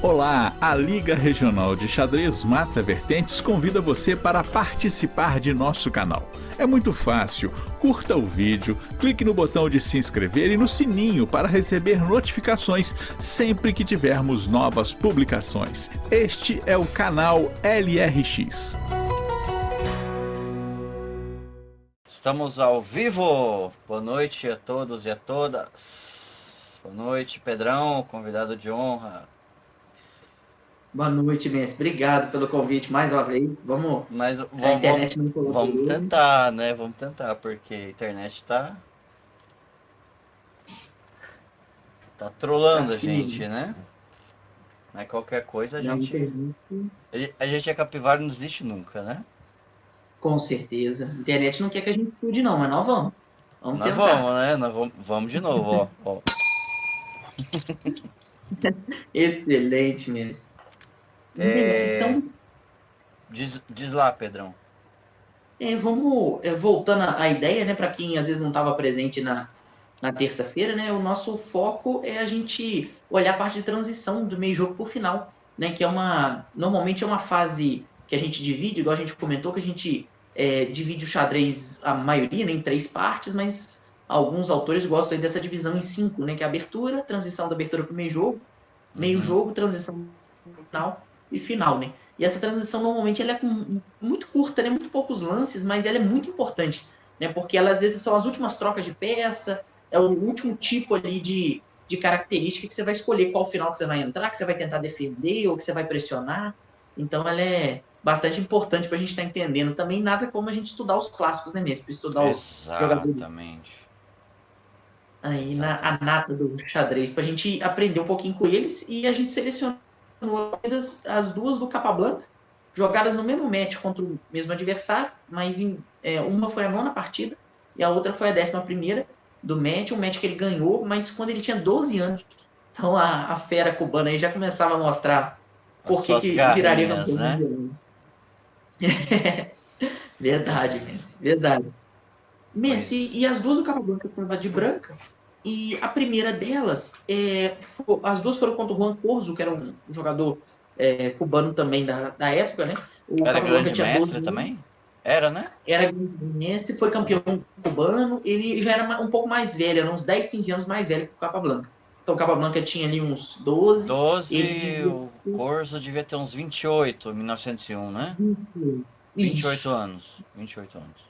Olá, a Liga Regional de Xadrez Mata Vertentes convida você para participar de nosso canal. É muito fácil, curta o vídeo, clique no botão de se inscrever e no sininho para receber notificações sempre que tivermos novas publicações. Este é o canal LRX. Estamos ao vivo! Boa noite a todos e a todas. Boa noite, Pedrão, convidado de honra. Boa noite, mestre. Obrigado pelo convite mais uma vez. Vamos. Mas A internet não colocou. vamos tentar, né? Vamos tentar, porque a internet tá trolando a gente, né? Mas qualquer coisa a gente é capivara e não desiste nunca, né? Com certeza. A internet não quer que a gente estude, não, mas nós vamos. Vamos Nós tentar. vamos, né? Nós vamos de novo, ó. Excelente, mestre. Então, Diz lá, Pedrão. vamos voltando à ideia, né? Para quem às vezes não estava presente na terça-feira, né? O nosso foco é a gente olhar a parte de transição do meio jogo para o final, né? Que normalmente é uma fase que a gente divide, igual a gente comentou, que a gente divide o xadrez, a maioria, né, em 3 partes, mas alguns autores gostam aí dessa divisão em 5, né? Que é abertura, transição da abertura para o meio jogo, transição final e final, né? E essa transição normalmente ela é muito curta, né? Muito poucos lances, mas ela é muito importante, né? Porque ela às vezes são as últimas trocas de peça, é o último tipo ali de característica que você vai escolher qual final que você vai entrar, que você vai tentar defender ou que você vai pressionar. Então ela é bastante importante para a gente estar entendendo também. Nada como a gente estudar os clássicos, né, mesmo? Estudar os jogadores aí a nata do xadrez, para a gente aprender um pouquinho com eles. E a gente selecionou as duas do Capablanca, jogadas no mesmo match contra o mesmo adversário, mas uma foi a 9ª partida e a outra foi a 11ª do match, um match que ele ganhou, mas quando ele tinha 12 anos. Então a fera cubana aí já começava a mostrar por que viraria campeão, né? Verdade, Messi, verdade. Messi, e as duas do Capablanca estavam de branca, e a primeira delas, as duas foram contra o Juan Corzo, que era um jogador cubano também da época, né? O era Capablanca grande tinha mestre também? Era, né? Era Messi, foi campeão cubano, ele já era um pouco mais velho, era uns 10, 15 anos mais velho que o Capablanca. Então o Capablanca tinha ali uns 12. O Corzo devia ter uns 28, 1901, né? 28 anos. 28 anos.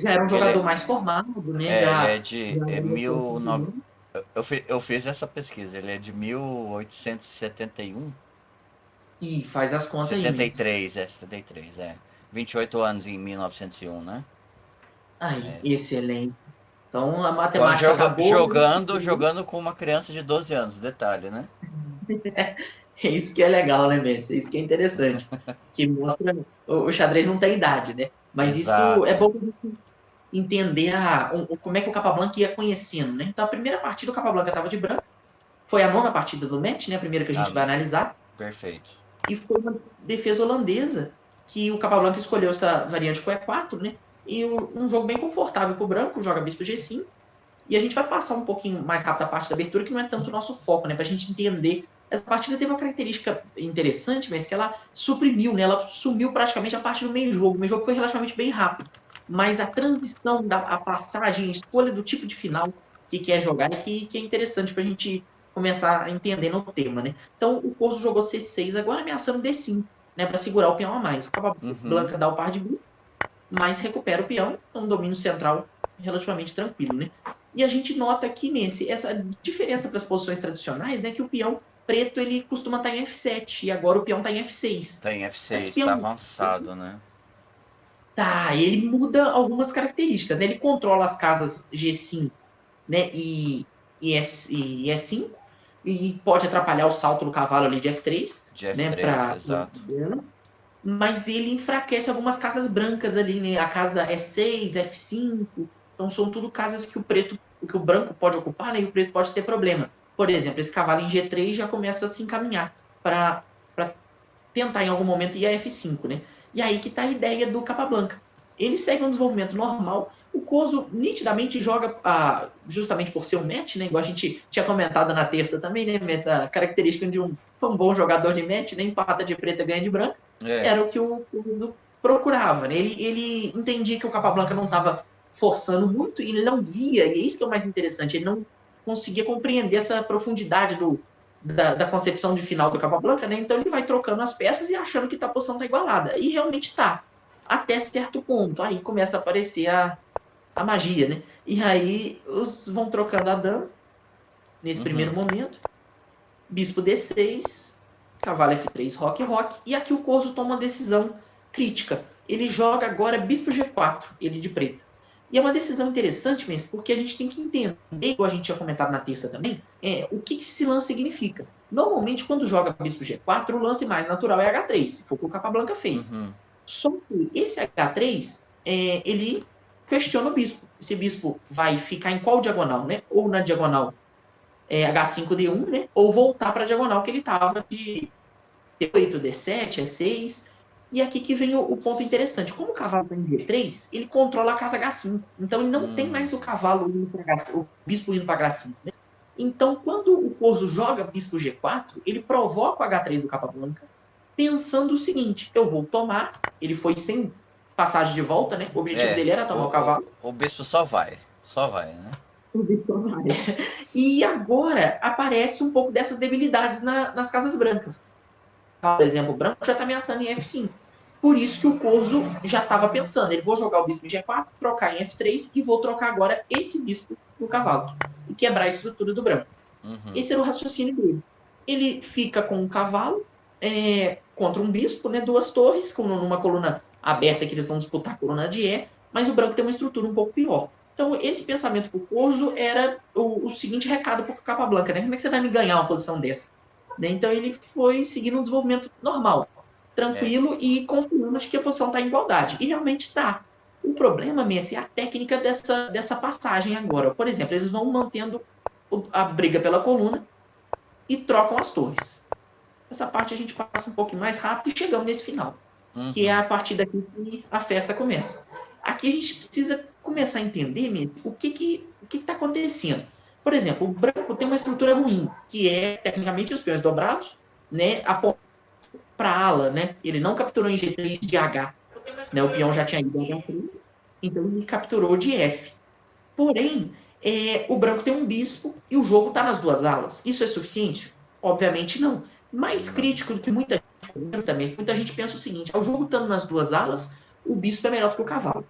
Já era um jogador mais formado, né? Ele é de eu fiz essa pesquisa, ele é de 1871. E faz as contas 73, aí. 73, 28 anos em 1901, né? Aí, excelente. Então a matemática acabou. Jogando com uma criança de 12 anos, detalhe, né? É isso que é legal, né, Messi? É isso que é interessante. Que mostra o xadrez não tem idade, né? Mas Exato. Isso é bom pra gente entender como é que o Capablanca ia conhecendo, né? Então a primeira partida o Capablanca estava de branco, foi a 9ª partida do match, né? A primeira que a gente vai analisar. Perfeito. E foi uma defesa holandesa que o Capablanca escolheu essa variante com E4, né? E um jogo bem confortável para o branco, joga bispo G5. E a gente vai passar um pouquinho mais rápido a parte da abertura, que não é tanto o nosso foco, né? Para a gente entender. Essa partida teve uma característica interessante, mas que ela suprimiu, né? Ela sumiu praticamente a parte do meio jogo. O meio jogo foi relativamente bem rápido. Mas a transição, a passagem, a escolha do tipo de final que quer jogar é que é interessante para a gente começar a entender no tema, né? Então, o Corso jogou C6 agora ameaçando D5, né? Para segurar o peão a mais. O Capablanca dá o par de bispo, mas recupera o peão, então um domínio central relativamente tranquilo, né? E a gente nota aqui essa diferença para as posições tradicionais, né? Que o peão preto ele costuma estar em F7 e agora o peão está em F6. Está em F6, está avançado, né? Tá, ele muda algumas características, né? Ele controla as casas G5, né? E E5 e pode atrapalhar o salto do cavalo ali de F3, né? Exato. Mas ele enfraquece algumas casas brancas ali, né? A casa E6, F5, então são tudo casas que o branco pode ocupar, né? E o preto pode ter problema. Por exemplo, esse cavalo em G3 já começa a se encaminhar para tentar em algum momento ir a F5, né? E aí que está a ideia do Capablanca. ele segue um desenvolvimento normal. O Koso nitidamente joga, justamente por ser um match, né? Igual a gente tinha comentado na terça também, né? Mas a característica de um bom jogador de match, né? Empata de preta, ganha de branca, era o que o Koso procurava, né? Ele entendia que o Capablanca não estava forçando muito e ele não via, e é isso que é o mais interessante, ele não conseguia compreender essa profundidade da concepção de final do Capablanca, né? Então ele vai trocando as peças e achando que a posição está igualada. E realmente está. Até certo ponto. Aí começa a aparecer a magia, né? E aí os vão trocando a dama nesse primeiro momento. Bispo D6, cavalo F3, roque, roque. E aqui o Corso toma uma decisão crítica. Ele joga agora bispo G4, ele de preto. E é uma decisão interessante mesmo, porque a gente tem que entender, igual a gente tinha comentado na terça também, o que esse lance significa. Normalmente, quando joga bispo G4, o lance mais natural é H3, se for o que o Capablanca fez. Só que esse H3, ele questiona o bispo. Esse bispo vai ficar em qual diagonal, né? Ou na diagonal H5D1, né? Ou voltar para a diagonal que ele estava de D8, D7, E6. E aqui que vem o ponto interessante. Como o cavalo está em G3, ele controla a casa H5. Então ele não tem mais o cavalo indo para H5, o bispo indo para H5. Né? Então, quando o Corso joga bispo G4, ele provoca o H3 do Capablanca, pensando o seguinte: eu vou tomar. Ele foi sem passagem de volta, né? O objetivo dele era tomar o cavalo. O bispo só vai, né? O bispo vai. E agora aparece um pouco dessas debilidades nas casas brancas. Por exemplo, o branco já está ameaçando em F5. Por isso que o Corso já estava pensando, ele vou jogar o bispo em G4, trocar em F3 e vou trocar agora esse bispo no cavalo e quebrar a estrutura do branco. Esse era o raciocínio dele. Ele fica com um cavalo contra um bispo, né, duas torres, numa coluna aberta que eles vão disputar a coluna de E, mas o branco tem uma estrutura um pouco pior. Então, esse pensamento para o Corso era o seguinte recado para o Capablanca, né? Como é que você vai me ganhar uma posição dessa? Né? Então, ele foi seguindo um desenvolvimento normal, tranquilo e confiando que a posição está em igualdade. E realmente está. O problema, Messi, é a técnica dessa passagem agora. Por exemplo, eles vão mantendo a briga pela coluna e trocam as torres. Essa parte a gente passa um pouquinho mais rápido e chegamos nesse final, que é a partir daqui que a festa começa. Aqui a gente precisa começar a entender, Messi, o que está acontecendo. Por exemplo, o branco tem uma estrutura ruim, que é, tecnicamente, os peões dobrados, né, para a ala, né? Ele não capturou em G3 de H, né? O peão já tinha ido em H3, então ele capturou de F. Porém, o branco tem um bispo e o jogo está nas duas alas. Isso é suficiente? Obviamente não. Mais crítico do que muita gente comenta, mas muita gente pensa o seguinte: o jogo estando nas duas alas, o bispo é melhor do que o cavalo.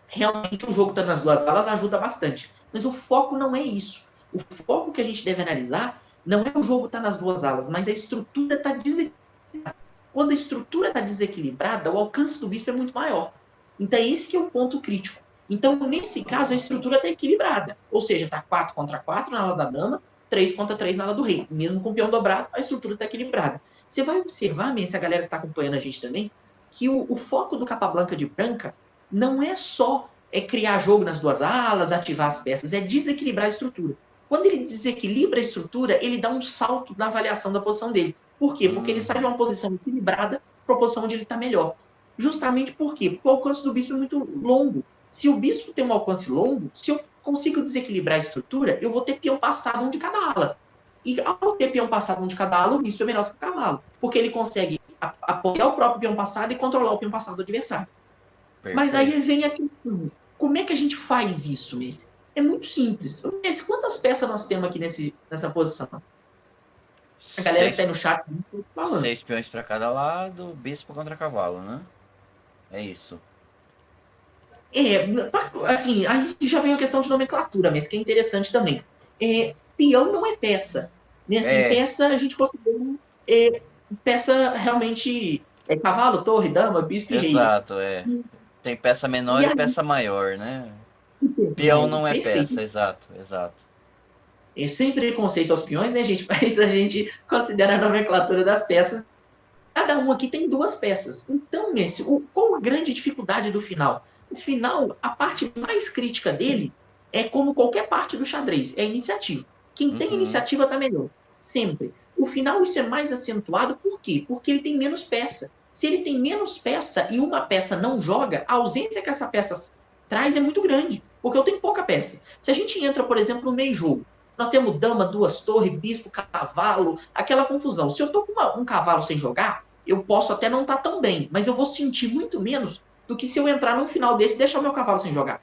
Realmente, o jogo estando nas duas alas ajuda bastante. Mas o foco não é isso. O foco que a gente deve analisar não é o jogo estar nas duas alas, mas a estrutura está desequilibrada. Quando a estrutura está desequilibrada, o alcance do bispo é muito maior. Então, esse que é o ponto crítico. Então, nesse caso, a estrutura está equilibrada. Ou seja, está 4 contra 4 na ala da dama, 3 contra 3 na ala do rei. Mesmo com o peão dobrado, a estrutura está equilibrada. Você vai observar, se a galera que está acompanhando a gente também, que o foco do Capablanca de branca não é só criar jogo nas duas alas, ativar as peças, é desequilibrar a estrutura. Quando ele desequilibra a estrutura, ele dá um salto na avaliação da posição dele. Por quê? Porque ele sai de uma posição equilibrada para a posição onde ele está melhor. Justamente por quê? Porque o alcance do bispo é muito longo. Se o bispo tem um alcance longo, se eu consigo desequilibrar a estrutura, eu vou ter peão passado um de cada ala. E ao ter peão passado um de cada ala, o bispo é melhor do que o cavalo. Porque ele consegue apoiar o próprio peão passado e controlar o peão passado do adversário. Perfeito. Mas aí vem a questão. Como é que a gente faz isso, Messi? É muito simples. Messi, quantas peças nós temos aqui nessa posição? A galera que está aí no chat falando. 6 peões para cada lado, bispo contra cavalo, né? É isso. Assim, aí já vem a questão de nomenclatura, mas que é interessante também. Peão não é peça. Né? Assim, peça a gente considera peça realmente cavalo, torre, dama, bispo e rei. Exato, Tem peça menor e peça maior, né? Peão não é peça, exato. É sem preconceito aos peões, né, gente? Mas a gente considera a nomenclatura das peças. Cada um aqui tem 2 peças. Então, qual a grande dificuldade do final? O final, a parte mais crítica dele é como qualquer parte do xadrez, é a iniciativa. Quem tem iniciativa está melhor, sempre. O final, isso é mais acentuado, por quê? Porque ele tem menos peça. Se ele tem menos peça e uma peça não joga, a ausência que essa peça traz é muito grande, porque eu tenho pouca peça. Se a gente entra, por exemplo, no meio jogo, nós temos dama, duas torres, bispo, cavalo, aquela confusão. Se eu tô com um cavalo sem jogar, eu posso até não estar tão bem, mas eu vou sentir muito menos do que se eu entrar no final desse e deixar o meu cavalo sem jogar.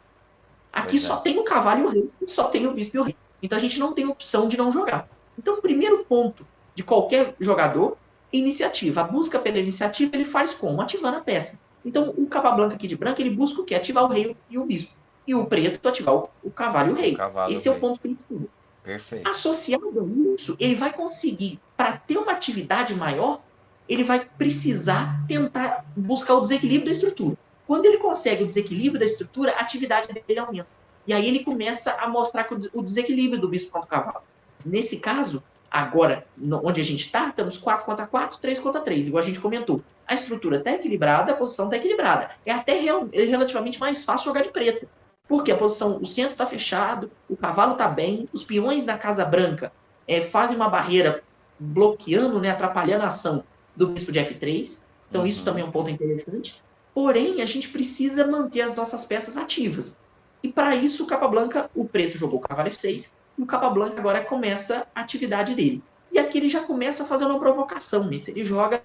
Aqui só tem o cavalo e o rei, só tem o bispo e o rei. Então a gente não tem opção de não jogar. Então o primeiro ponto de qualquer jogador é iniciativa. A busca pela iniciativa ele faz como? Ativando a peça. Então o Capablanca aqui de branco, ele busca o quê? Ativar o rei e o bispo. E o preto ativar o cavalo e o rei. Esse é o ponto principal. Perfeito. Associado a isso, ele vai conseguir, para ter uma atividade maior, ele vai precisar tentar buscar o desequilíbrio da estrutura. Quando ele consegue o desequilíbrio da estrutura, a atividade dele aumenta. E aí ele começa a mostrar o desequilíbrio do bispo contra o cavalo. Nesse caso, agora, onde a gente está, estamos 4 contra 4, 3 contra 3, igual a gente comentou. A estrutura está equilibrada, a posição está equilibrada. É até relativamente mais fácil jogar de preta. Porque a posição, o centro está fechado, o cavalo está bem, os peões da Casa Branca fazem uma barreira bloqueando, né, atrapalhando a ação do bispo de F3. Então isso também é um ponto interessante. Porém, a gente precisa manter as nossas peças ativas. E para isso, o Capablanca, o preto jogou o cavalo F6, e o Capablanca agora começa a atividade dele. E aqui ele já começa a fazer uma provocação nisso. Ele joga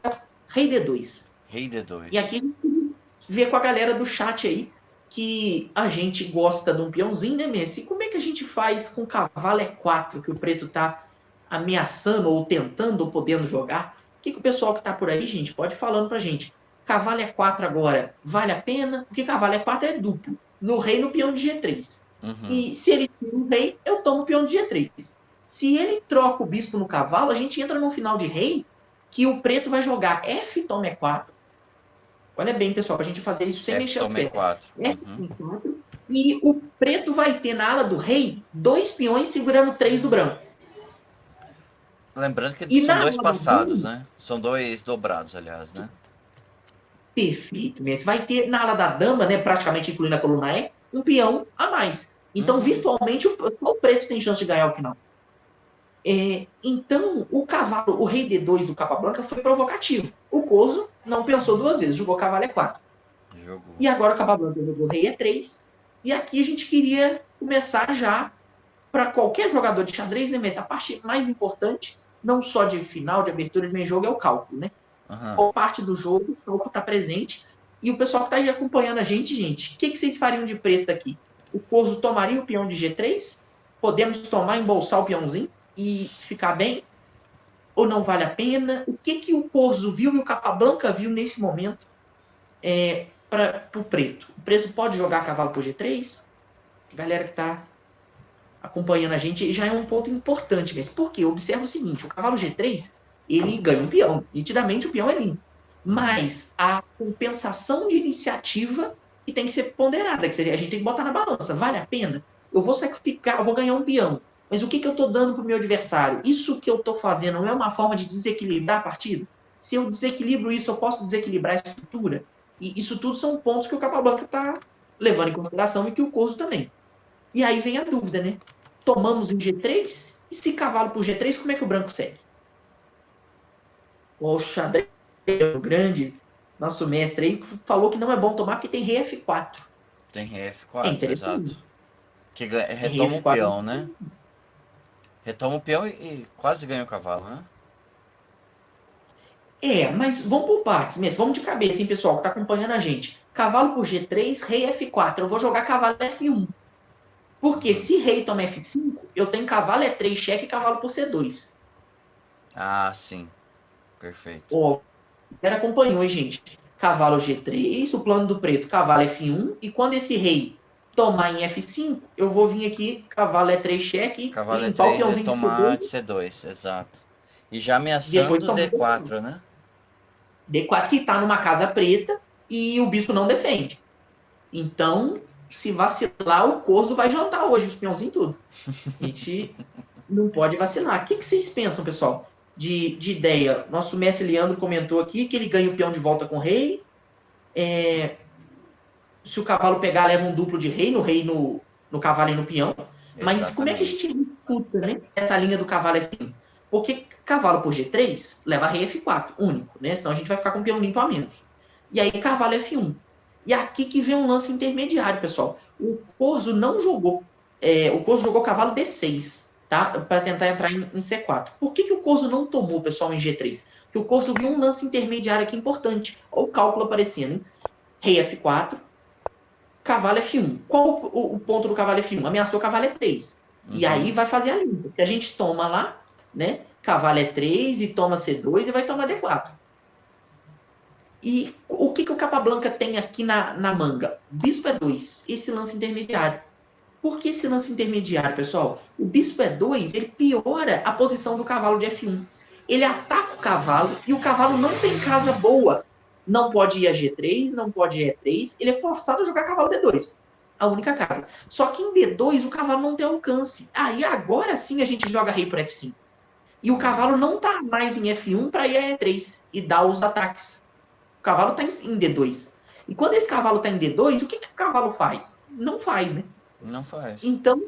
rei D2. Rei D2. E aqui a gente vê com a galera do chat aí que a gente gosta de um peãozinho, né, Messi? Como é que a gente faz com cavalo E4, que o preto está ameaçando ou tentando ou podendo jogar? O que o pessoal que está por aí, gente, pode ir falando pra gente. Cavalo E4 agora, vale a pena? Porque cavalo E4 é duplo. No rei, no peão de G3. E se ele tira o rei, eu tomo o peão de G3. Se ele troca o bispo no cavalo, a gente entra no final de rei, que o preto vai jogar F toma E4. Olha bem, pessoal, para a gente fazer isso sem mexer as peças. F4. E o preto vai ter na ala do rei 2 peões segurando 3 do branco. Lembrando que são 2 passados, né? São 2 dobrados, aliás, né? Perfeito, Messi. Vai ter na ala da dama, né, praticamente incluindo a coluna E, um peão a mais. Então, virtualmente, o preto tem chance de ganhar o final. Então, o cavalo, o rei D2 do Capablanca foi provocativo. O Corso não pensou 2 vezes, jogou cavalo E4. E agora o Capablanca jogou rei E3. E aqui a gente queria começar já, para qualquer jogador de xadrez, né, Messi? A parte mais importante, não só de final, de abertura de meio jogo, é o cálculo, né? Qual parte do jogo, o cálculo está presente. E o pessoal que está aí acompanhando a gente, o que vocês fariam de preto aqui? O Corso tomaria o peão de G3? Podemos tomar, embolsar o peãozinho e ficar bem? Ou não vale a pena? O que o Corso viu e o Capablanca viu nesse momento para o preto? O preto pode jogar cavalo por G3? Galera que está acompanhando a gente, já é um ponto importante mesmo. Porque observa o seguinte, o cavalo G3, ele ganha um peão. Nitidamente o peão é limpo. Mas a compensação de iniciativa que tem que ser ponderada, que seria, a gente tem que botar na balança. Vale a pena? Eu vou sacrificar, eu vou ganhar um peão. Mas o que eu estou dando para o meu adversário? Isso que eu estou fazendo não é uma forma de desequilibrar a partida? Se eu desequilibro isso, eu posso desequilibrar a estrutura? E isso tudo são pontos que o Capablanca está levando em consideração e que o Corso também. E aí vem a dúvida, né? Tomamos em G3? E se cavalo por G3, como é que o branco segue? O xadrez grande, nosso mestre aí, falou que não é bom tomar porque tem rei F4. Tem rei F4, exato. Que retoma o peão, né? Retoma o peão e quase ganha o cavalo, né? Mas vamos por partes mesmo. Vamos de cabeça, hein, pessoal, que tá acompanhando a gente. Cavalo por G3, rei F4. Eu vou jogar cavalo F1. Porque se rei toma F5, eu tenho cavalo E3 cheque e cavalo por C2. Ah, sim. Perfeito. Ó, galera acompanhou, hein, gente? Cavalo G3, o plano do preto, cavalo F1. E quando esse rei tomar em F5, eu vou vir aqui, cavalo E3 cheque, cavalo limpar E3 o peãozinho de tomar de C2, exato. E já ameaçando o D4, né? D4 que tá numa casa preta e o bispo não defende. Então, se vacilar, o Corso vai jantar hoje, os peãozinhos tudo. A gente não pode vacilar. O que vocês pensam, pessoal, de ideia? Nosso mestre Leandro comentou aqui que ele ganha o peão de volta com o rei. Se o cavalo pegar, leva um duplo de rei, no cavalo e no peão. Mas como é que a gente disputa, né, essa linha do cavalo F1? Porque cavalo por G3 leva rei F4, único, né? Senão a gente vai ficar com peão limpo a menos. E aí cavalo F1. E aqui que vem um lance intermediário, pessoal. O Corso não jogou. O Corso jogou cavalo D6, tá? Para tentar entrar em C4. Por que o Corso não tomou, pessoal, em G3? Porque o Corso viu um lance intermediário aqui importante. Olha o cálculo aparecendo, hein? Rei F4, cavalo F1. Qual o ponto do cavalo F1? Ameaçou cavalo E3. E aí vai fazer a limpa. Se a gente toma lá, né? Cavalo E3 e toma C2 e vai tomar D4. E o que o Capablanca tem aqui na manga? Bispo E2, esse lance intermediário. Por que esse lance intermediário, pessoal? O bispo E2, ele piora a posição do cavalo de F1. Ele ataca o cavalo e o cavalo não tem casa boa. Não pode ir a G3, não pode ir a E3. Ele é forçado a jogar cavalo D2. A única casa. Só que em D2 o cavalo não tem alcance. Aí agora sim a gente joga rei para F5. E o cavalo não está mais em F1 para ir a E3 e dar os ataques. O cavalo está em D2. E quando esse cavalo está em D2, o que o cavalo faz? Não faz, né? Não faz. Então,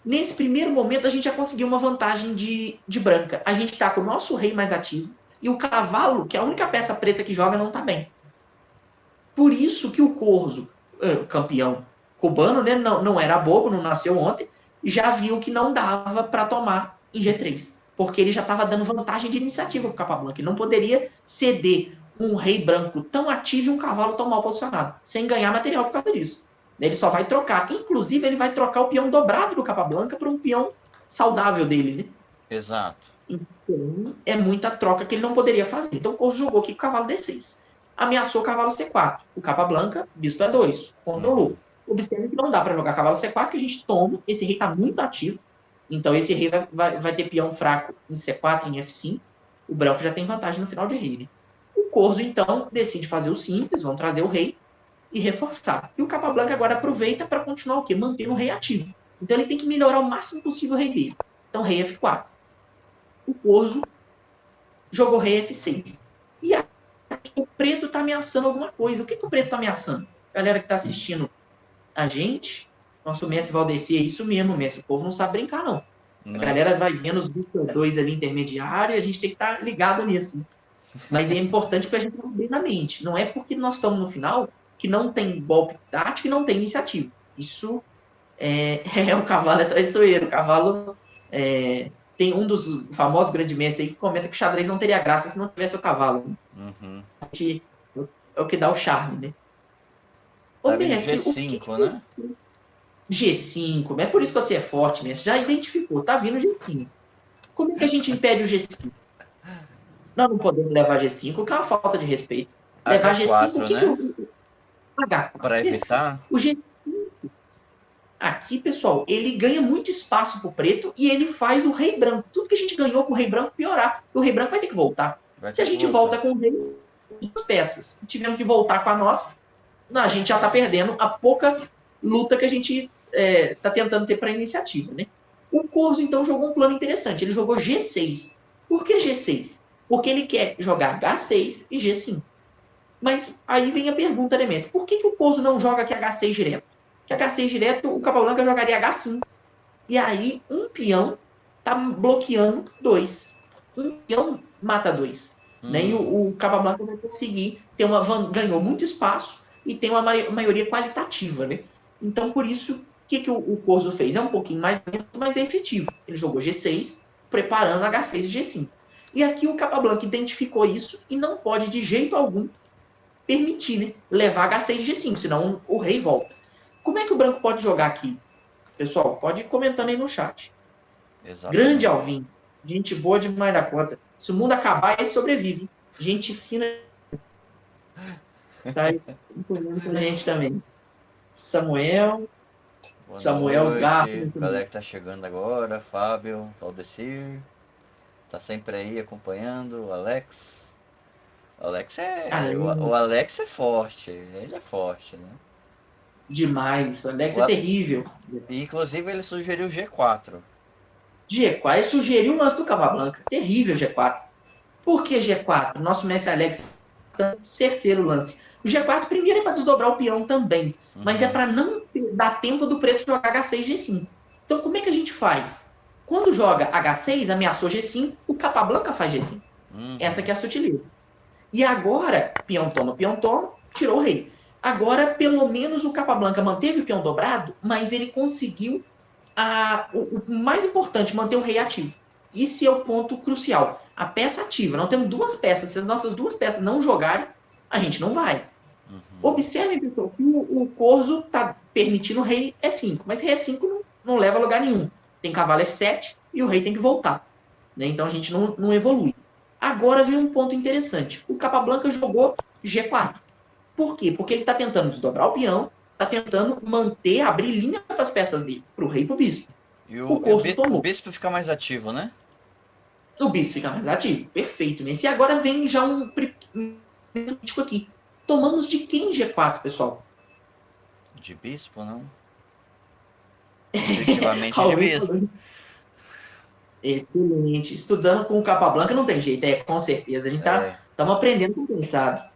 nesse primeiro momento, a gente já conseguiu uma vantagem de branca. A gente está com o nosso rei mais ativo e o cavalo, que é a única peça preta que joga, não está bem. Por isso que o Corso, campeão cubano, né, não era bobo, não nasceu ontem, já viu que não dava para tomar em G3. Porque ele já estava dando vantagem de iniciativa para o Capablanca. Ele não poderia ceder um rei branco tão ativo e um cavalo tão mal posicionado, sem ganhar material por causa disso. Ele só vai trocar. Inclusive, ele vai trocar o peão dobrado do Capablanca por um peão saudável dele, né? Exato. Então, é muita troca que ele não poderia fazer. Então, o Corso jogou aqui com o cavalo D6. Ameaçou o cavalo C4. O Capablanca, bispo E2. Controlou. Observe que não dá para jogar cavalo C4, que a gente toma. Esse rei está muito ativo. Então, esse rei vai ter peão fraco em C4 e em F5. O branco já tem vantagem no final de rei, né? O Corso, então, decide fazer o simples. Vão trazer o rei e reforçar. E o Capablanca agora aproveita para continuar o quê? Mantendo o rei ativo. Então ele tem que melhorar o máximo possível o rei dele. Então rei F4. O Corso jogou rei F6. E aqui o preto está ameaçando alguma coisa. O que o preto está ameaçando? Galera que está assistindo a gente, nosso mestre Valdeci, é isso mesmo, mestre. O povo não sabe brincar, não. A galera vai vendo os dois ali intermediários e a gente tem que estar ligado nisso. Mas é importante para a gente não abrir na mente. Não é porque nós estamos no final que não tem golpe tático e não tem iniciativa. Isso o cavalo é traiçoeiro. O cavalo tem um dos famosos grandes mestres aí que comenta que o xadrez não teria graça se não tivesse o cavalo. Uhum. É o que dá o charme, né? Tá vindo G5, né? G5, é por isso que você é forte, mestre. Já identificou, tá vindo G5. Como é que a gente impede o G5? Nós não podemos levar G5, que é uma falta de respeito. Levar H4, G5, né? Para evitar? O G5, aqui, pessoal, ele ganha muito espaço pro preto e ele faz o rei branco. Tudo que a gente ganhou com o rei branco piorar. O rei branco vai ter que voltar. Se a gente volta com o rei, duas peças, tivemos que voltar com a nossa, a gente já tá perdendo a pouca luta que a gente tá tentando ter para iniciativa, né? O Corso, então, jogou um plano interessante. Ele jogou G6. Por que G6? Porque ele quer jogar H6 e G5. Mas aí vem a pergunta, né, mestre? Por que o Corso não joga aqui H6 direto? Que H6 direto, o Capablanca jogaria H5. E aí, um peão tá bloqueando 2. Um peão mata 2. Né? E o Capablanca vai conseguir ter ganhou muito espaço e tem uma maioria qualitativa, né? Então, por isso, o que o Corso fez? É um pouquinho mais lento, mas é efetivo. Ele jogou G6, preparando H6 e G5. E aqui o Capablanca identificou isso e não pode, de jeito algum, permitir, né, levar H6 e G5, senão o rei volta. Como é que o branco pode jogar aqui? Pessoal, pode ir comentando aí no chat. Exatamente. Grande Alvin, gente boa demais da conta. Se o mundo acabar, ele sobrevive. Gente fina. Tá aí com a gente também. Samuel. Boa Samuel, os gatos. Galera que tá chegando agora. Fábio, Valdecir. Tá sempre aí acompanhando. O Alex. O Alex é forte. Ele é forte, né? Demais. O Alex é terrível. E, inclusive, ele sugeriu G4. G4. Ele sugeriu o lance do Capablanca. Terrível G4. Por que G4? Nosso mestre Alex tá certeiro o lance. O G4 primeiro é para desdobrar o peão também. Mas é para não dar tempo do preto jogar H6 e G5. Então, como é que a gente faz? Quando joga H6, ameaçou G5, o Capablanca faz G5. Uhum. Essa que é a sutileza. E agora, peão toma, tirou o rei. Agora, pelo menos o Capablanca manteve o peão dobrado, mas ele conseguiu o mais importante, manter o rei ativo. Esse é o ponto crucial. A peça ativa. Nós temos duas peças. Se as nossas duas peças não jogarem, a gente não vai. Uhum. Observem, pessoal, que o corso está permitindo o rei E5, mas rei E5 não leva a lugar nenhum. Tem cavalo F7 e o rei tem que voltar. Né? Então a gente não evolui. Agora vem um ponto interessante. O Capablanca jogou G4. Por quê? Porque ele está tentando desdobrar o peão, está tentando manter, abrir linha para as peças dele, para o rei e para o bispo. E O corso tomou. o bispo fica mais ativo, né? O bispo fica mais ativo. Perfeito. Nesse agora vem já um crítico aqui. Tomamos de quem G4, pessoal? De bispo, não? Definitivamente de bispo. Excelente. Estudando com o Capablanca não tem jeito, com certeza. A gente estamos aprendendo com quem sabe.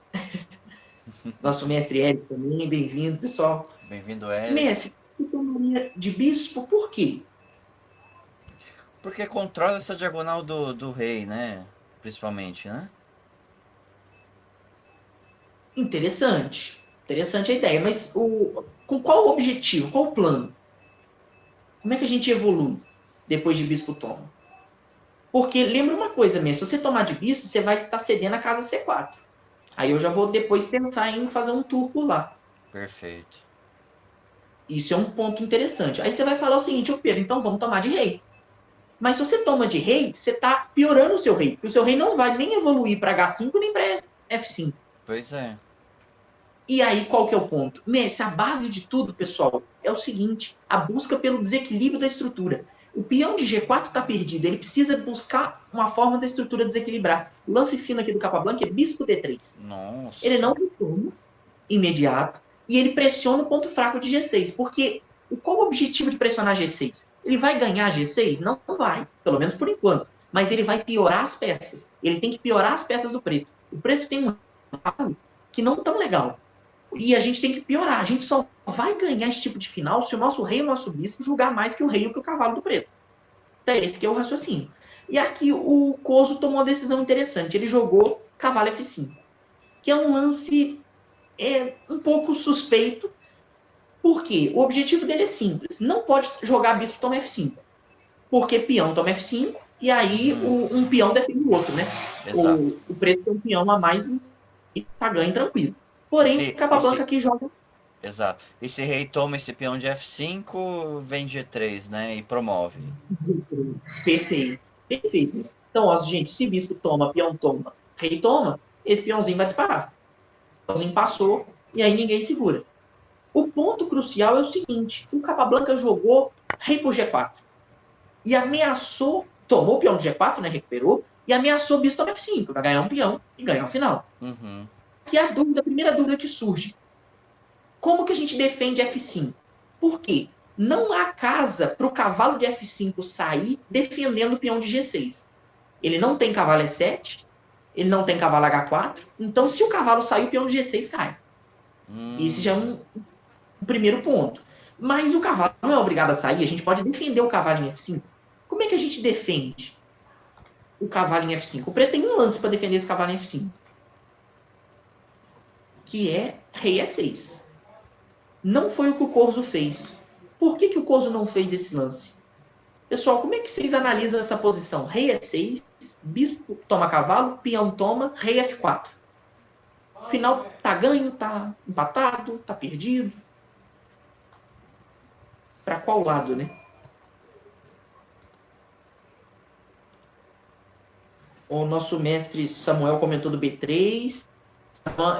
Nosso mestre Érico também, bem-vindo, pessoal. Bem-vindo, Érico. Mestre, você tomaria de bispo por quê? Porque controla essa diagonal do rei, né? Principalmente, né? Interessante. Interessante a ideia, mas com qual objetivo? Qual o plano? Como é que a gente evolui depois de bispo toma? Porque lembra uma coisa mesmo, se você tomar de bispo, você vai estar cedendo a casa C4. Aí eu já vou depois pensar em fazer um tour por lá. Perfeito. Isso é um ponto interessante. Aí você vai falar o seguinte, ô Pedro, então vamos tomar de rei. Mas se você toma de rei, você está piorando o seu rei. Porque o seu rei não vai nem evoluir para H5 nem para F5. Pois é. E aí, qual que é o ponto? Messi, a base de tudo, pessoal, é o seguinte, a busca pelo desequilíbrio da estrutura. O peão de G4 está perdido, ele precisa buscar uma forma da estrutura desequilibrar. O lance fino aqui do Capablanca é bispo D3. Nossa. Ele não retoma imediato e ele pressiona o ponto fraco de G6, porque qual o objetivo de pressionar G6? Ele vai ganhar G6? Não vai, pelo menos por enquanto. Mas ele vai piorar as peças. Ele tem que piorar as peças do preto. O preto tem um lado que não tão legal. E a gente tem que piorar. A gente só vai ganhar esse tipo de final se o nosso rei e o nosso bispo julgar mais que o rei ou que o cavalo do preto. Então, esse que é o raciocínio. E aqui o Coso tomou uma decisão interessante. Ele jogou cavalo F5, que é um lance um pouco suspeito. Por quê? O objetivo dele é simples. Não pode jogar bispo toma F5. Porque peão toma F5 e aí um peão defende o outro, né? O preto tem um peão a mais e tá ganho tranquilo. Porém, o Capablanca aqui joga... Exato. E se rei toma esse peão de F5, vem G3, né? E promove. Perfeito. Perfeito. Então, ó, gente, se bispo toma, peão toma, rei toma, esse peãozinho vai disparar. O peãozinho passou e aí ninguém segura. O ponto crucial é o seguinte, o Capablanca jogou rei por G4 e ameaçou, tomou o peão de G4, né, recuperou, e ameaçou bispo toma F5, vai ganhar um peão e ganhar o final. Uhum. Que é a primeira dúvida que surge. Como que a gente defende F5? Por quê? Não há casa para o cavalo de F5 sair defendendo o peão de G6. Ele não tem cavalo E7, ele não tem cavalo H4, então se o cavalo sair, o peão de G6 cai. Esse já é um primeiro ponto. Mas o cavalo não é obrigado a sair, a gente pode defender o cavalo em F5. Como é que a gente defende o cavalo em F5? O preto tem um lance para defender esse cavalo em F5. Que é rei E6. Não foi o que o Corso fez. Por que o Corso não fez esse lance? Pessoal, como é que vocês analisam essa posição? Rei E6, bispo toma cavalo, peão toma, rei F4. O final tá ganho, tá empatado, tá perdido. Para qual lado, né? O nosso mestre Samuel comentou do B3.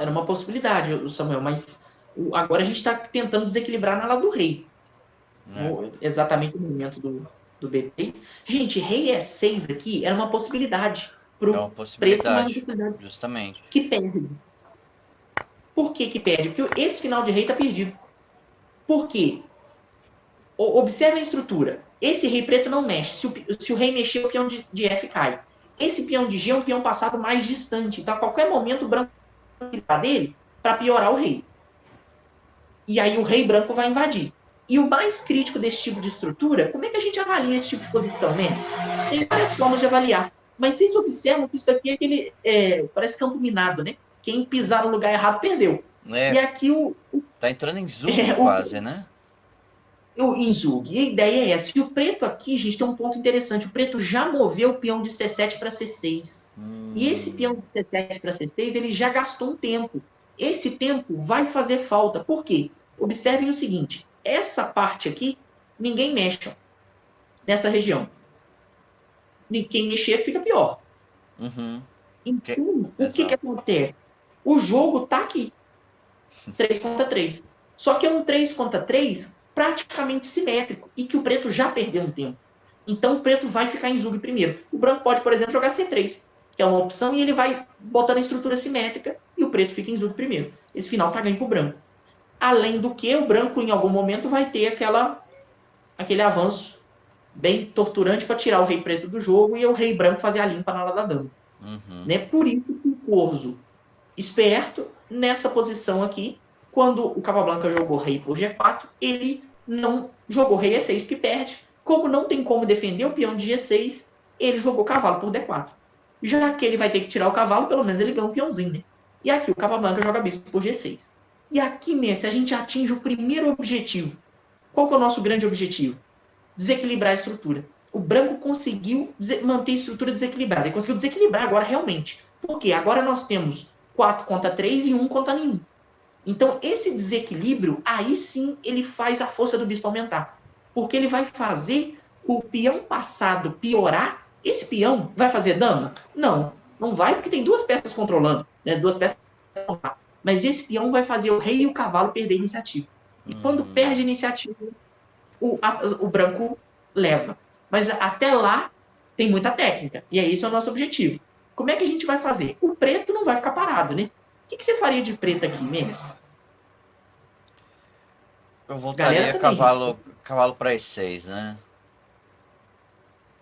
Era uma possibilidade, o Samuel, mas agora a gente está tentando desequilibrar na lado do rei. Exatamente no momento do B3. Gente, rei E6 aqui era uma possibilidade para o preto, mas uma possibilidade justamente. Que perde. Por que perde? Porque esse final de rei está perdido. Por quê? Observe a estrutura. Esse rei preto não mexe. Se o rei mexer, o peão de F cai. Esse peão de G é um peão passado mais distante. Então, a qualquer momento, o branco vai dele para piorar o rei. E aí o rei branco vai invadir. E o mais crítico desse tipo de estrutura, como é que a gente avalia esse tipo de posição, né? Tem várias formas de avaliar. Mas vocês observam que isso aqui é aquele. Parece campo minado, né? Quem pisar no lugar errado perdeu. E aqui Tá entrando em Zug quase, né? O Inzug. E a ideia é essa. E o preto aqui, gente, tem um ponto interessante. O preto já moveu o peão de C7 para C6. E esse peão de C7 para C6, ele já gastou um tempo. Esse tempo vai fazer falta. Por quê? Observem o seguinte. Essa parte aqui, ninguém mexe, ó, nessa região. Quem mexer fica pior. Uhum. Então, o que acontece? O jogo tá aqui. 3 contra 3. Só que é um 3 contra 3 praticamente simétrico e que o preto já perdeu um tempo. Então o preto vai ficar em Zug primeiro. O branco pode, por exemplo, jogar C3, que é uma opção, e ele vai botando a estrutura simétrica e o preto fica em Zug primeiro. Esse final tá ganho pro branco. Além do que, o branco em algum momento vai ter aquele avanço bem torturante para tirar o rei preto do jogo e o rei branco fazer a limpa na ala da dama. Uhum. Né? Por isso que o Corzo, esperto, nessa posição aqui, quando o Capablanca jogou rei por G4, ele não jogou rei E6 porque perde. Como não tem como defender o peão de G6, ele jogou cavalo por D4. Já que ele vai ter que tirar o cavalo, pelo menos ele ganha um peãozinho, né? E aqui o Capablanca joga bispo por G6. E aqui, Messi, a gente atinge o primeiro objetivo. Qual que é o nosso grande objetivo? Desequilibrar a estrutura. O branco conseguiu manter a estrutura desequilibrada. Ele conseguiu desequilibrar agora realmente. Por quê? Agora nós temos 4 contra 3 e 1 contra nenhum. Então, esse desequilíbrio, aí sim, ele faz a força do bispo aumentar. Porque ele vai fazer o peão passado piorar. Esse peão vai fazer dama? Não, não vai, porque tem duas peças controlando, né? Duas peças. Mas esse peão vai fazer o rei e o cavalo perder a iniciativa. E quando perde a iniciativa, o branco leva. Mas até lá, tem muita técnica. E é esse o nosso objetivo. Como é que a gente vai fazer? O preto não vai ficar parado, né? O que você faria de preto aqui, Menes? Eu voltaria cavalo para E6, né?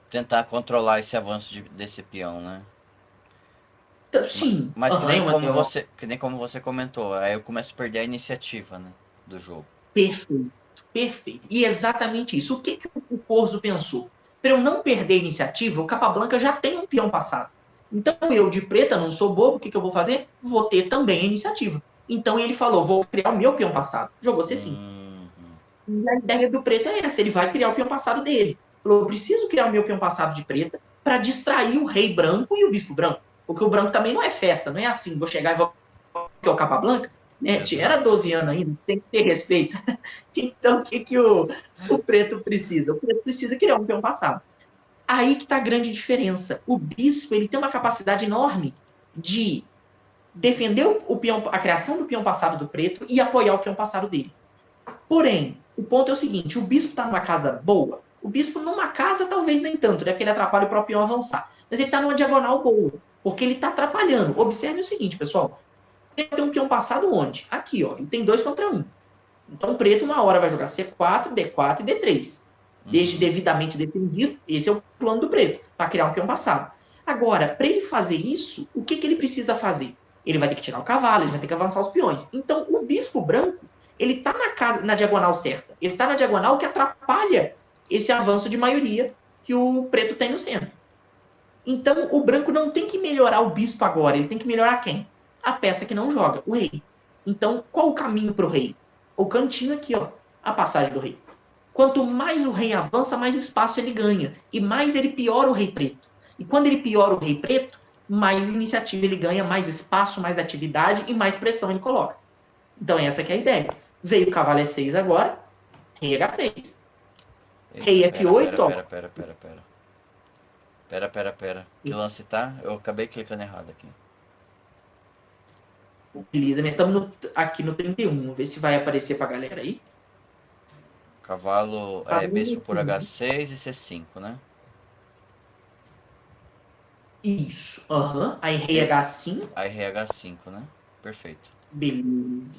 Tentar controlar esse avanço desse peão, né? Sim. Mas que nem como você comentou, aí eu começo a perder a iniciativa, né, do jogo. Perfeito, perfeito. E exatamente isso. O que o Corzo pensou? Para eu não perder a iniciativa, o Capablanca já tem um peão passado. Então eu, de preta, não sou bobo, o que eu vou fazer? Vou ter também a iniciativa. Então ele falou, vou criar o meu peão passado. Jogou C5. E a ideia do preto é essa, ele vai criar o peão passado dele. Falou, eu preciso criar o meu peão passado de preta para distrair o rei branco e o bispo branco. Porque o branco também não é festa, não é assim, vou chegar e vou que é o Capablanca, né? Era 12 anos ainda, tem que ter respeito. Então, o que o preto precisa? O preto precisa criar um peão passado. Aí que está a grande diferença. O bispo ele tem uma capacidade enorme de defender o peão, a criação do peão passado do preto e apoiar o peão passado dele. Porém, o ponto é o seguinte, o bispo está numa casa boa, o bispo numa casa talvez nem tanto, né, porque ele atrapalha o próprio peão avançar, mas ele está numa diagonal boa, porque ele está atrapalhando. Observe o seguinte, pessoal, ele tem um peão passado onde? Aqui, ó, ele tem 2 contra 1. Então o preto uma hora vai jogar C4, D4 e D3. Desde devidamente defendido, esse é o plano do preto, para criar um peão passado. Agora, para ele fazer isso, o que ele precisa fazer? Ele vai ter que tirar o cavalo, ele vai ter que avançar os peões. Então, o bispo branco, ele está na diagonal certa. Ele está na diagonal que atrapalha esse avanço de maioria que o preto tem no centro. Então, o branco não tem que melhorar o bispo agora, ele tem que melhorar quem? A peça que não joga, o rei. Então, qual o caminho para o rei? O cantinho aqui, ó, a passagem do rei. Quanto mais o rei avança, mais espaço ele ganha. E mais ele piora o rei preto. E quando ele piora o rei preto, mais iniciativa ele ganha, mais espaço, mais atividade e mais pressão ele coloca. Então essa que é a ideia. Veio o cavalo E6 agora, rei H6. Rei F8, ó. Pera. Que lance tá? Eu acabei clicando errado aqui. Beleza, mas estamos aqui no 31. Vamos ver se vai aparecer pra galera aí. Cavalo bispo por H6 e C5, né? Isso. Aí rei H5. Aí rei H5, né? Perfeito. Beleza.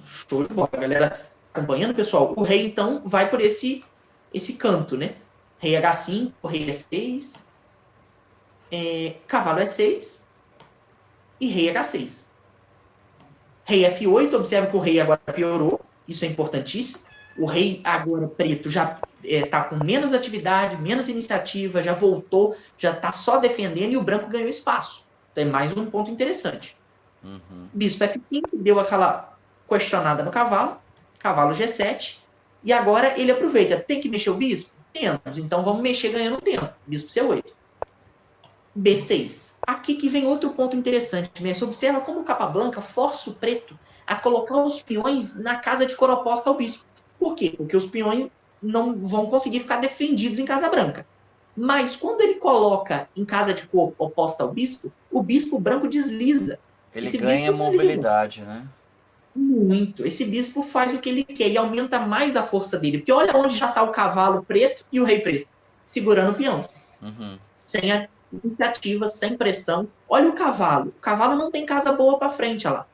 Show de bola. A galera acompanhando, pessoal. O rei, então, vai por esse canto, né? Rei H5, rei E6. Cavalo E6. E rei H6. Rei F8. Observe que o rei agora piorou. Isso é importantíssimo. O rei agora preto já tá com menos atividade, menos iniciativa, já voltou, já tá só defendendo e o branco ganhou espaço. Então é mais um ponto interessante. Bispo F5 deu aquela questionada no cavalo, cavalo G7, e agora ele aproveita. Tem que mexer o bispo? Temos, então vamos mexer ganhando tempo. Bispo C8. B6. Aqui que vem outro ponto interessante. Você observa como o Capablanca força o preto a colocar os peões na casa de cor oposta ao bispo. Por quê? Porque os peões não vão conseguir ficar defendidos em casa branca. Mas quando ele coloca em casa de cor oposta ao bispo, o bispo branco desliza. Ele ganha mobilidade, né? Muito. Esse bispo faz o que ele quer e aumenta mais a força dele. Porque olha onde já está o cavalo preto e o rei preto, segurando o peão. Sem a iniciativa, sem pressão. Olha o cavalo. O cavalo não tem casa boa para frente, olha lá.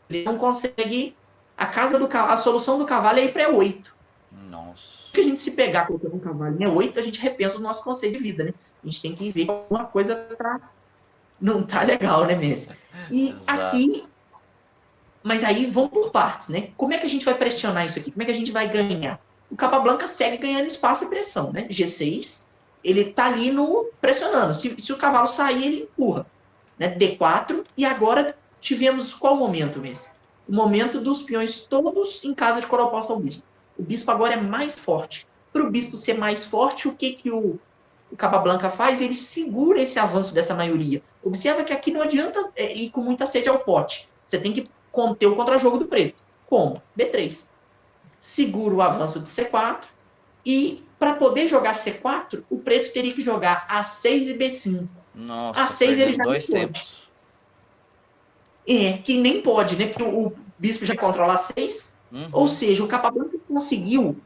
Ele não consegue... A solução do cavalo é ir para 8. Nossa. Porque a gente se pegar colocando um cavalo em 8, a gente repensa o nosso conceito de vida, né? A gente tem que ver que alguma coisa não tá legal, né, Messi? E Exato. Aqui... Mas aí vamos por partes, né? Como é que a gente vai pressionar isso aqui? Como é que a gente vai ganhar? O Capablanca segue ganhando espaço e pressão, né? G6, ele tá ali pressionando. Se o cavalo sair, ele empurra. Né? D4, e agora tivemos qual momento, Messi? O momento dos peões todos em casa de cor oposta ao bispo. O bispo agora é mais forte. Para o bispo ser mais forte, o que o Capablanca faz? Ele segura esse avanço dessa maioria. Observa que aqui não adianta ir com muita sede ao pote. Você tem que conter o contra-jogo do preto. Como? B3. Segura o avanço de C4 e para poder jogar C4, o preto teria que jogar A6 e B5. Nossa, A6 ele já dois não tempos. pode. Que nem pode, né? Porque o bispo já controla A6. Ou seja, o Capablanca conseguiu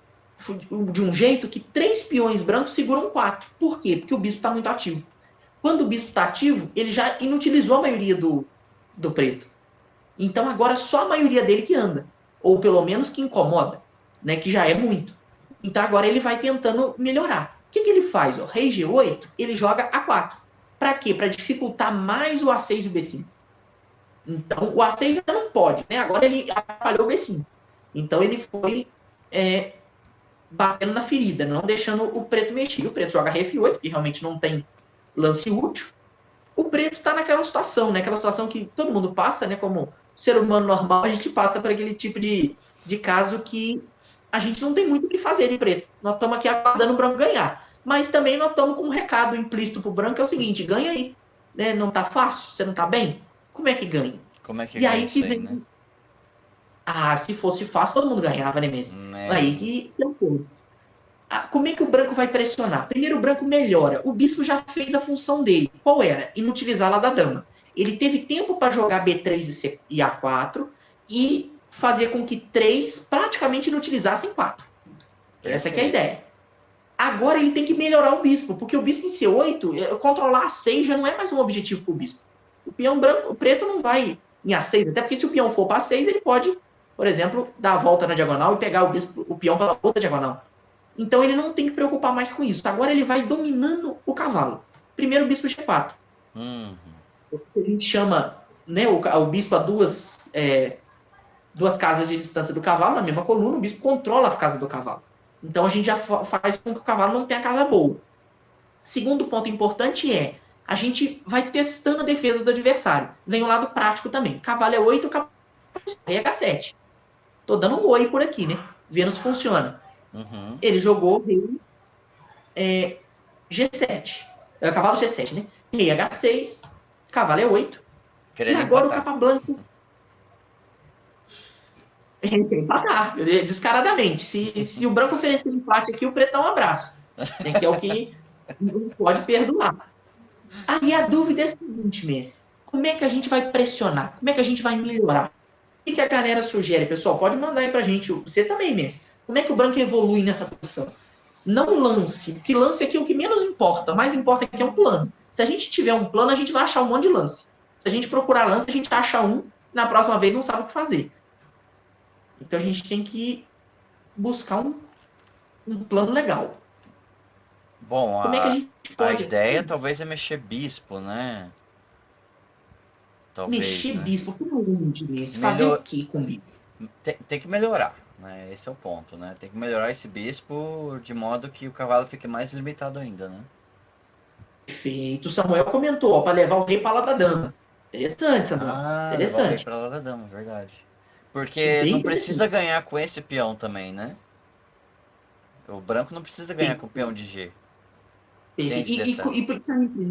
de um jeito que 3 peões brancos seguram 4. Por quê? Porque o bispo está muito ativo. Quando o bispo está ativo, ele já inutilizou a maioria do preto. Então agora só a maioria dele que anda. Ou pelo menos que incomoda. Né, que já é muito. Então agora ele vai tentando melhorar. O que ele faz? O rei G8, ele joga A4. Para quê? Para dificultar mais o A6 e o B5. Então o A6 já não pode. Né? Agora ele atrapalhou o B5. Então ele foi batendo na ferida, não deixando o preto mexer. O preto joga F8, que realmente não tem lance útil. O preto está naquela situação, né? Aquela situação que todo mundo passa, né? Como ser humano normal, a gente passa por aquele tipo de caso que a gente não tem muito o que fazer de preto. Nós estamos aqui aguardando o branco ganhar. Mas também nós estamos com um recado implícito para o branco, que é o seguinte, ganha aí. Né? Não está fácil? Você não está bem? Como é que ganha? Como é que ganha isso aí, né? Se fosse fácil, todo mundo ganhava, né, Messi? Aí que é um pouco. Como é que o branco vai pressionar? Primeiro, o branco melhora. O bispo já fez a função dele. Qual era? Inutilizá-la da dama. Ele teve tempo para jogar B3 e A4 e fazer com que 3 praticamente inutilizassem 4. Essa é a ideia. Agora ele tem que melhorar o bispo, porque o bispo em C8, controlar A6 já não é mais um objetivo para o bispo. O peão branco, o preto não vai em A6, até porque se o peão for para A6, ele pode, por exemplo, dar a volta na diagonal e pegar o peão para outra diagonal. Então ele não tem que preocupar mais com isso. Agora ele vai dominando o cavalo. Primeiro o bispo G4. O que a gente chama, né, o bispo a duas casas de distância do cavalo, na mesma coluna, o bispo controla as casas do cavalo. Então a gente já faz com que o cavalo não tenha casa boa. Segundo ponto importante a gente vai testando a defesa do adversário. Vem o lado prático também. Cavalo é 8, cavalo é H7. Tô dando um oi por aqui, né? Vendo se funciona. Ele jogou rei G7. Cavalo G7, né? Rei H6, cavalo é 8. Querendo e agora empatar. O Capablanca quer empatar, descaradamente. Se o branco oferecer empate aqui, o preto dá um abraço. Né? Que é o que não pode perdoar. Aí a dúvida é a seguinte, Messi. Como é que a gente vai pressionar? Como é que a gente vai melhorar? O que a galera sugere, pessoal? Pode mandar aí pra gente. Você também, Messi. Como é que o branco evolui nessa posição? Não lance, porque lance aqui é o que menos importa. O mais importa aqui é um plano. Se a gente tiver um plano, a gente vai achar um monte de lance. Se a gente procurar lance, a gente acha um, na próxima vez não sabe o que fazer. Então a gente tem que buscar um plano legal. Bom, como é que a gente pode... a ideia talvez é mexer bispo, né? Talvez, mexer né? bispo, por onde, Messi? Fazer o que com bispo? Tem que melhorar. Né? Esse é o ponto, né? Tem que melhorar esse bispo de modo que o cavalo fique mais limitado ainda, né? Perfeito. O Samuel comentou, para levar o rei para lá da dama. Interessante, Samuel. Ah, levar o rei Interessante. pra lá da dama, verdade. Porque Bem não precisa interessante. ganhar com esse peão também, né? O branco não precisa ganhar com o peão de G. Tem esse detalhe. E por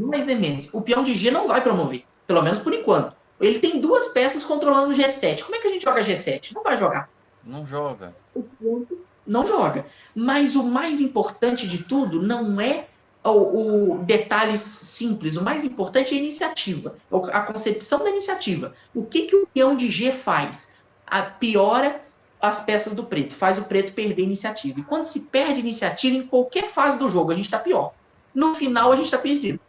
mais demência, o peão de G não vai promover. Pelo menos por enquanto. Ele tem duas peças controlando o G7. Como é que a gente joga G7? Não vai jogar. Não joga. O ponto não joga. Mas o mais importante de tudo não é o detalhe simples. O mais importante é a iniciativa, a concepção da iniciativa. O que o peão de G faz? Piora as peças do preto, faz o preto perder a iniciativa. E quando se perde iniciativa, em qualquer fase do jogo, a gente está pior. No final, a gente está perdido.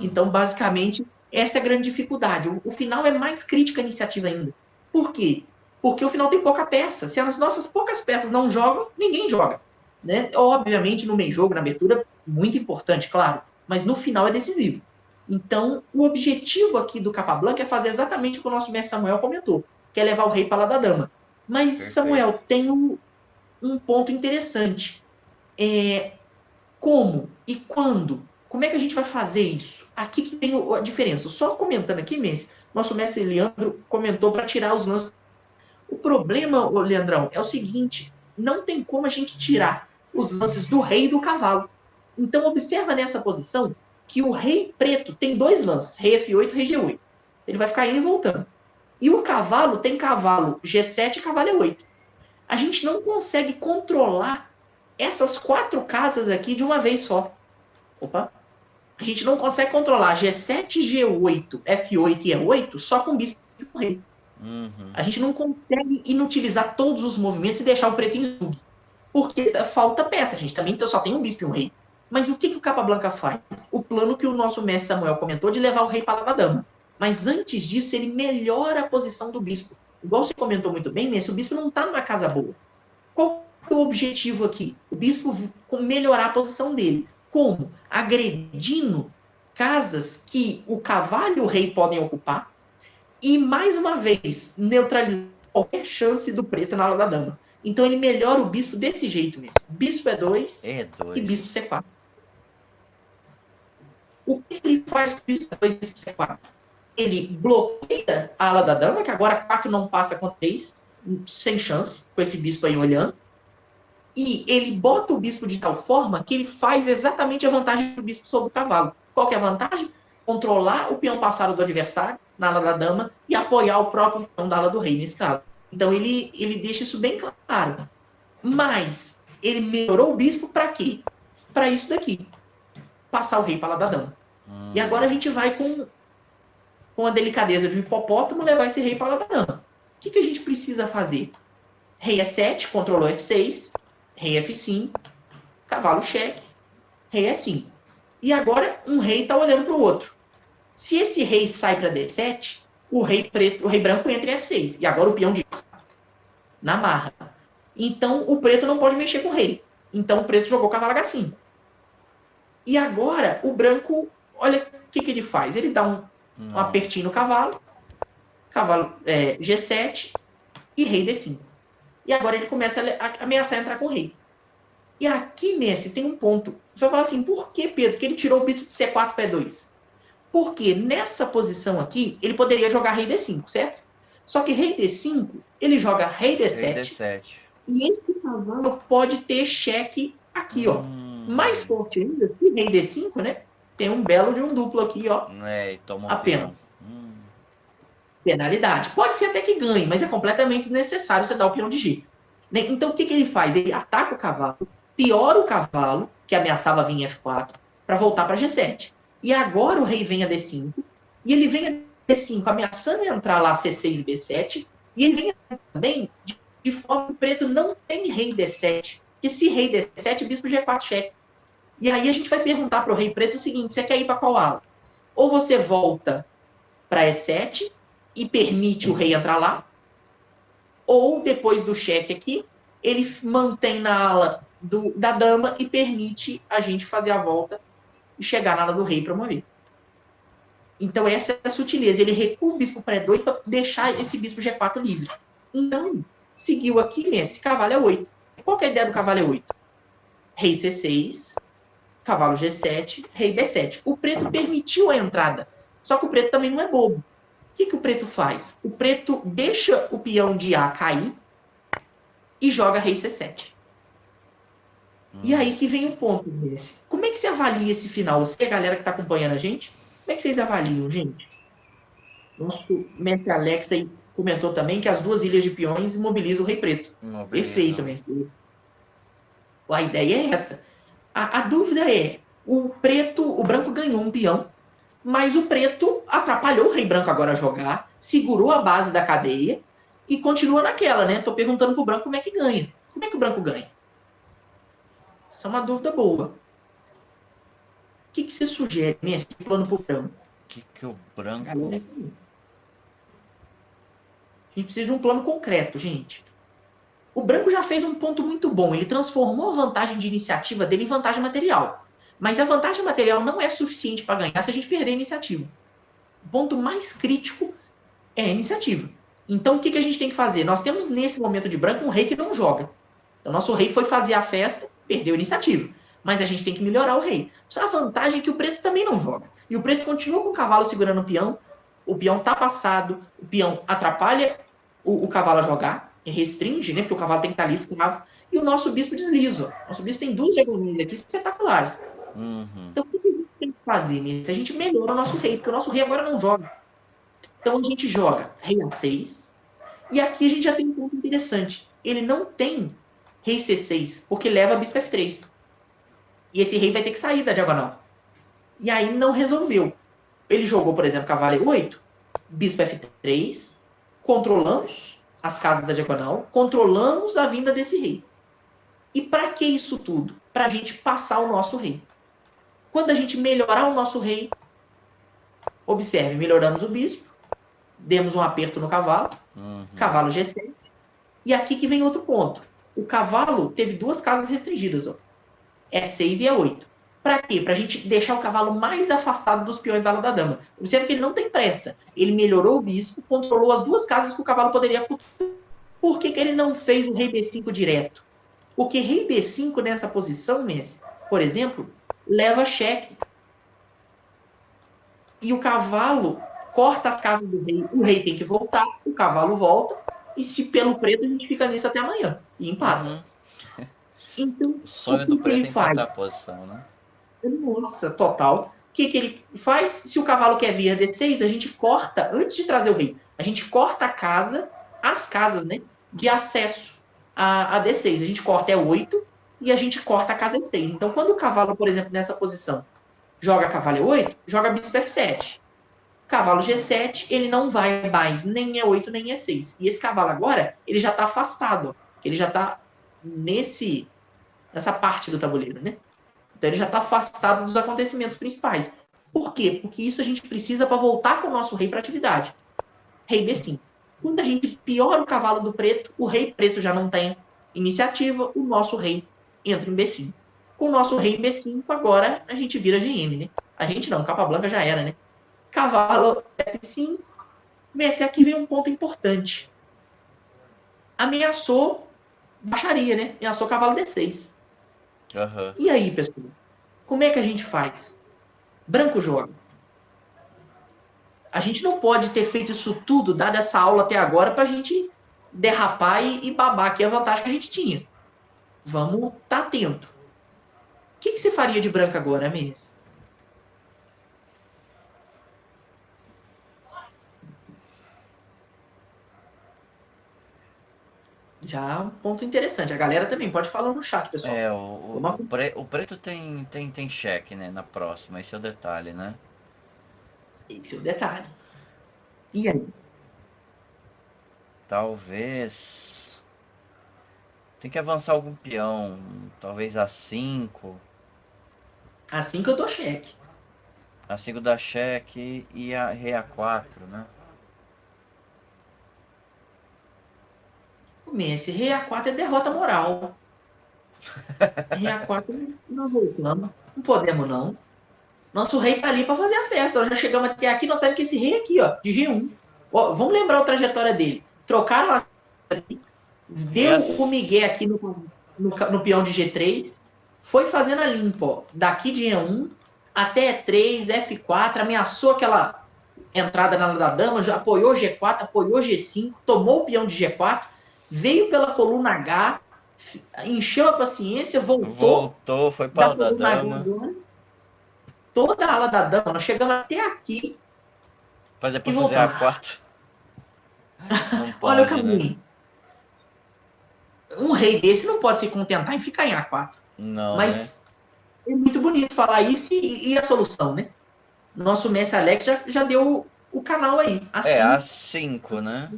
Então, basicamente, essa é a grande dificuldade. O final é mais crítica a iniciativa ainda. Por quê? Porque o final tem pouca peça. Se as nossas poucas peças não jogam, ninguém joga. Né? Obviamente, no meio jogo, na abertura, muito importante, claro. Mas no final é decisivo. Então, o objetivo aqui do Capablanca é fazer exatamente o que o nosso mestre Samuel comentou, que é levar o rei para lá da dama. Mas, Perfeito. Samuel, tem um ponto interessante. Como e quando? Como é que a gente vai fazer isso? Aqui que tem a diferença. Só comentando aqui, Messi, nosso mestre Leandro comentou para tirar os lances. O problema, Leandrão, é o seguinte: não tem como a gente tirar os lances do rei e do cavalo. Então, observa nessa posição que o rei preto tem dois lances, rei F8 e rei G8. Ele vai ficar indo e voltando. E o cavalo tem cavalo G7 e cavalo E8. A gente não consegue controlar essas 4 casas aqui de uma vez só. Opa! A gente não consegue controlar G7, G8, F8 e E8 só com bispo e com rei. A gente não consegue inutilizar todos os movimentos e deixar o preto em zug. Porque falta peça. A gente também só tem um bispo e um rei. Mas o que o Capablanca faz? O plano que o nosso mestre Samuel comentou de levar o rei para a dama. Mas antes disso, ele melhora a posição do bispo. Igual você comentou muito bem, mestre, o bispo não está numa casa boa. Qual é o objetivo aqui? O bispo melhorar a posição dele. Como? Agredindo casas que o cavalo e o rei podem ocupar e, mais uma vez, neutralizar qualquer chance do preto na ala da dama. Então ele melhora o bispo desse jeito mesmo. Bispo E2 e bispo C4. O que ele faz com o bispo E2 e bispo C4? Ele bloqueia a ala da dama, que agora 4 não passa com 3, sem chance, com esse bispo aí olhando. E ele bota o bispo de tal forma que ele faz exatamente a vantagem do bispo sobre o cavalo. Qual que é a vantagem? Controlar o peão passado do adversário, na ala da dama, e apoiar o próprio peão da ala do rei, nesse caso. Então ele deixa isso bem claro. Mas ele melhorou o bispo para quê? Para isso daqui. Passar o rei para a ala da dama. E agora a gente vai com a delicadeza de um hipopótamo levar esse rei para a ala da dama. O que a gente precisa fazer? Rei E7, controlou F6, rei F5, cavalo cheque, rei E5. E agora um rei está olhando para o outro. Se esse rei sai para D7, o rei branco entra em F6. E agora o peão de na marra. Então o preto não pode mexer com o rei. Então o preto jogou cavalo H5. E agora o branco, olha o que ele faz. Ele dá um apertinho no cavalo G7 e rei D5. E agora ele começa a ameaçar entrar com o rei. E aqui, Messi, tem um ponto. Você vai falar assim, por que, Pedro, que ele tirou o bispo de C4 para E2? Porque nessa posição aqui, ele poderia jogar rei D5, certo? Só que rei D5, ele joga rei D7. E esse cavalo pode ter cheque aqui, ó. Mais forte ainda, se rei D5, né? Tem um belo de um duplo aqui, ó. E toma apenas. Penalidade. Pode ser até que ganhe, mas é completamente desnecessário você dar o peão de G. Então, o que ele faz? Ele ataca o cavalo, piora o cavalo, que ameaçava vir em F4, para voltar para G7. E agora o rei vem a D5, e ele vem a D5 ameaçando entrar lá C6 e B7, e ele vem também de forma que o preto não tem rei D7, porque se rei D7, bispo G4 cheque. E aí a gente vai perguntar para o rei preto o seguinte, você quer ir para qual ala? Ou você volta para E7 e permite o rei entrar lá, ou depois do cheque aqui, ele mantém na ala da dama e permite a gente fazer a volta e chegar na ala do rei para mover. Então essa é a sutileza. Ele recua o bispo para E2 para deixar esse bispo G4 livre. Então, seguiu aqui, Messi, cavalo é 8. Qual que é a ideia do cavalo é 8? Rei C6, cavalo G7, rei B7. O preto permitiu a entrada, só que o preto também não é bobo. O que o preto faz? O preto deixa o peão de A cair e joga rei C7. E aí que vem o ponto desse. Como é que você avalia esse final? Você, a galera que está acompanhando a gente, como é que vocês avaliam, gente? Nosso mestre Alex aí comentou também que as duas ilhas de peões imobilizam o rei preto. Perfeito, mestre. A ideia é essa. A dúvida é, o branco ganhou um peão, mas o preto atrapalhou o rei branco agora a jogar, segurou a base da cadeia e continua naquela, né? Tô perguntando pro branco como é que ganha. Como é que o branco ganha? Essa é uma dúvida boa. O que você sugere, mestre, plano pro branco? O que o branco... Galera, a gente precisa de um plano concreto, gente. O branco já fez um ponto muito bom. Ele transformou a vantagem de iniciativa dele em vantagem material. Mas a vantagem material não é suficiente para ganhar se a gente perder a iniciativa. O ponto mais crítico é a iniciativa. Então, o que a gente tem que fazer? Nós temos, nesse momento de branco, um rei que não joga. Então, nosso rei foi fazer a festa, perdeu a iniciativa. Mas a gente tem que melhorar o rei. Só a vantagem é que o preto também não joga. E o preto continua com o cavalo segurando o peão está passado, o peão atrapalha o cavalo a jogar, restringe, né? Porque o cavalo tem que estar ali escravo. E o nosso bispo desliza. Nosso bispo tem 2 diagonais aqui espetaculares. Então, o que a gente tem que fazer, né? Se a gente melhora o nosso rei, porque o nosso rei agora não joga. Então, a gente joga rei A6. E aqui a gente já tem um ponto interessante. Ele não tem rei C6, porque leva bispo F3. E esse rei vai ter que sair da diagonal. E aí não resolveu. Ele jogou, por exemplo, cavalo E8, bispo F3, controlamos as casas da diagonal, controlamos a vinda desse rei. E para que isso tudo? Para a gente passar o nosso rei. Quando a gente melhorar o nosso rei, observe, melhoramos o bispo, demos um aperto no cavalo, cavalo G7, e aqui que vem outro ponto. O cavalo teve 2 casas restringidas, ó. E6 e E8. Para quê? Para a gente deixar o cavalo mais afastado dos peões da ala da dama. Observe que ele não tem pressa. Ele melhorou o bispo, controlou as 2 casas que o cavalo poderia... Por que ele não fez o rei B5 direto? Porque rei B5 nessa posição, Messi, por exemplo, leva cheque. E o cavalo corta as casas do rei. O rei tem que voltar, o cavalo volta, e se pelo preto a gente fica nisso até amanhã. E empata. Então, o sonho do preto é empatar a posição, né? Nossa, total. O que ele faz? Se o cavalo quer vir a D6, a gente corta, antes de trazer o rei, a gente corta as casas, né, de acesso a D6. A gente corta E8 e a gente corta a casa E6. Então, quando o cavalo, por exemplo, nessa posição, joga cavalo E8, joga bispo F7. Cavalo G7, ele não vai mais nem E8 nem E6. E esse cavalo agora, ele já está afastado. Ele já está nessa parte do tabuleiro, né? Então ele já está afastado dos acontecimentos principais. Por quê? Porque isso a gente precisa para voltar com o nosso rei para atividade. Rei B5. Quando a gente piora o cavalo do preto, o rei preto já não tem iniciativa, o nosso rei entra em B5. Com o nosso rei em B5, agora a gente vira GM, né? A gente não, capa branca já era, né? Cavalo F5. Messi, aqui vem um ponto importante. Ameaçou baixaria, né? Ameaçou cavalo D6. E aí, pessoal? Como é que a gente faz? Branco joga. A gente não pode ter feito isso tudo, dado essa aula até agora, para a gente derrapar e babar aqui a vantagem que a gente tinha. Vamos estar atento. O que você faria de branco agora, Messi? Já um ponto interessante. A galera também pode falar no chat, pessoal. O preto tem cheque, né, na próxima. Esse é o detalhe, né? Esse é o detalhe. E aí? Talvez... Tem que avançar algum peão. Talvez A5. A5 eu dou cheque. A5 dá cheque e a rei A4, né? Messi, rei A4 é derrota moral. Rei A4 não voltamos. Não podemos, não. Nosso rei tá ali para fazer a festa. Nós já chegamos até aqui, nós sabemos que esse rei aqui, ó, de G1. Ó, vamos lembrar a trajetória dele. Trocaram a deu o migué aqui no peão de G3, foi fazendo a limpa, ó, daqui de E1 até E3, F4, ameaçou aquela entrada na da dama, já apoiou G4, apoiou G5, tomou o peão de G4, veio pela coluna H, encheu a paciência, voltou, foi para a da dama. H, toda a ala da dama, nós chegamos até aqui. Para depois fazer A4. Olha o caminho. Né? Um rei desse não pode se contentar em ficar em A4. Não, mas é muito bonito falar isso e a solução, né? Nosso mestre Alex já deu o canal aí. A5, né?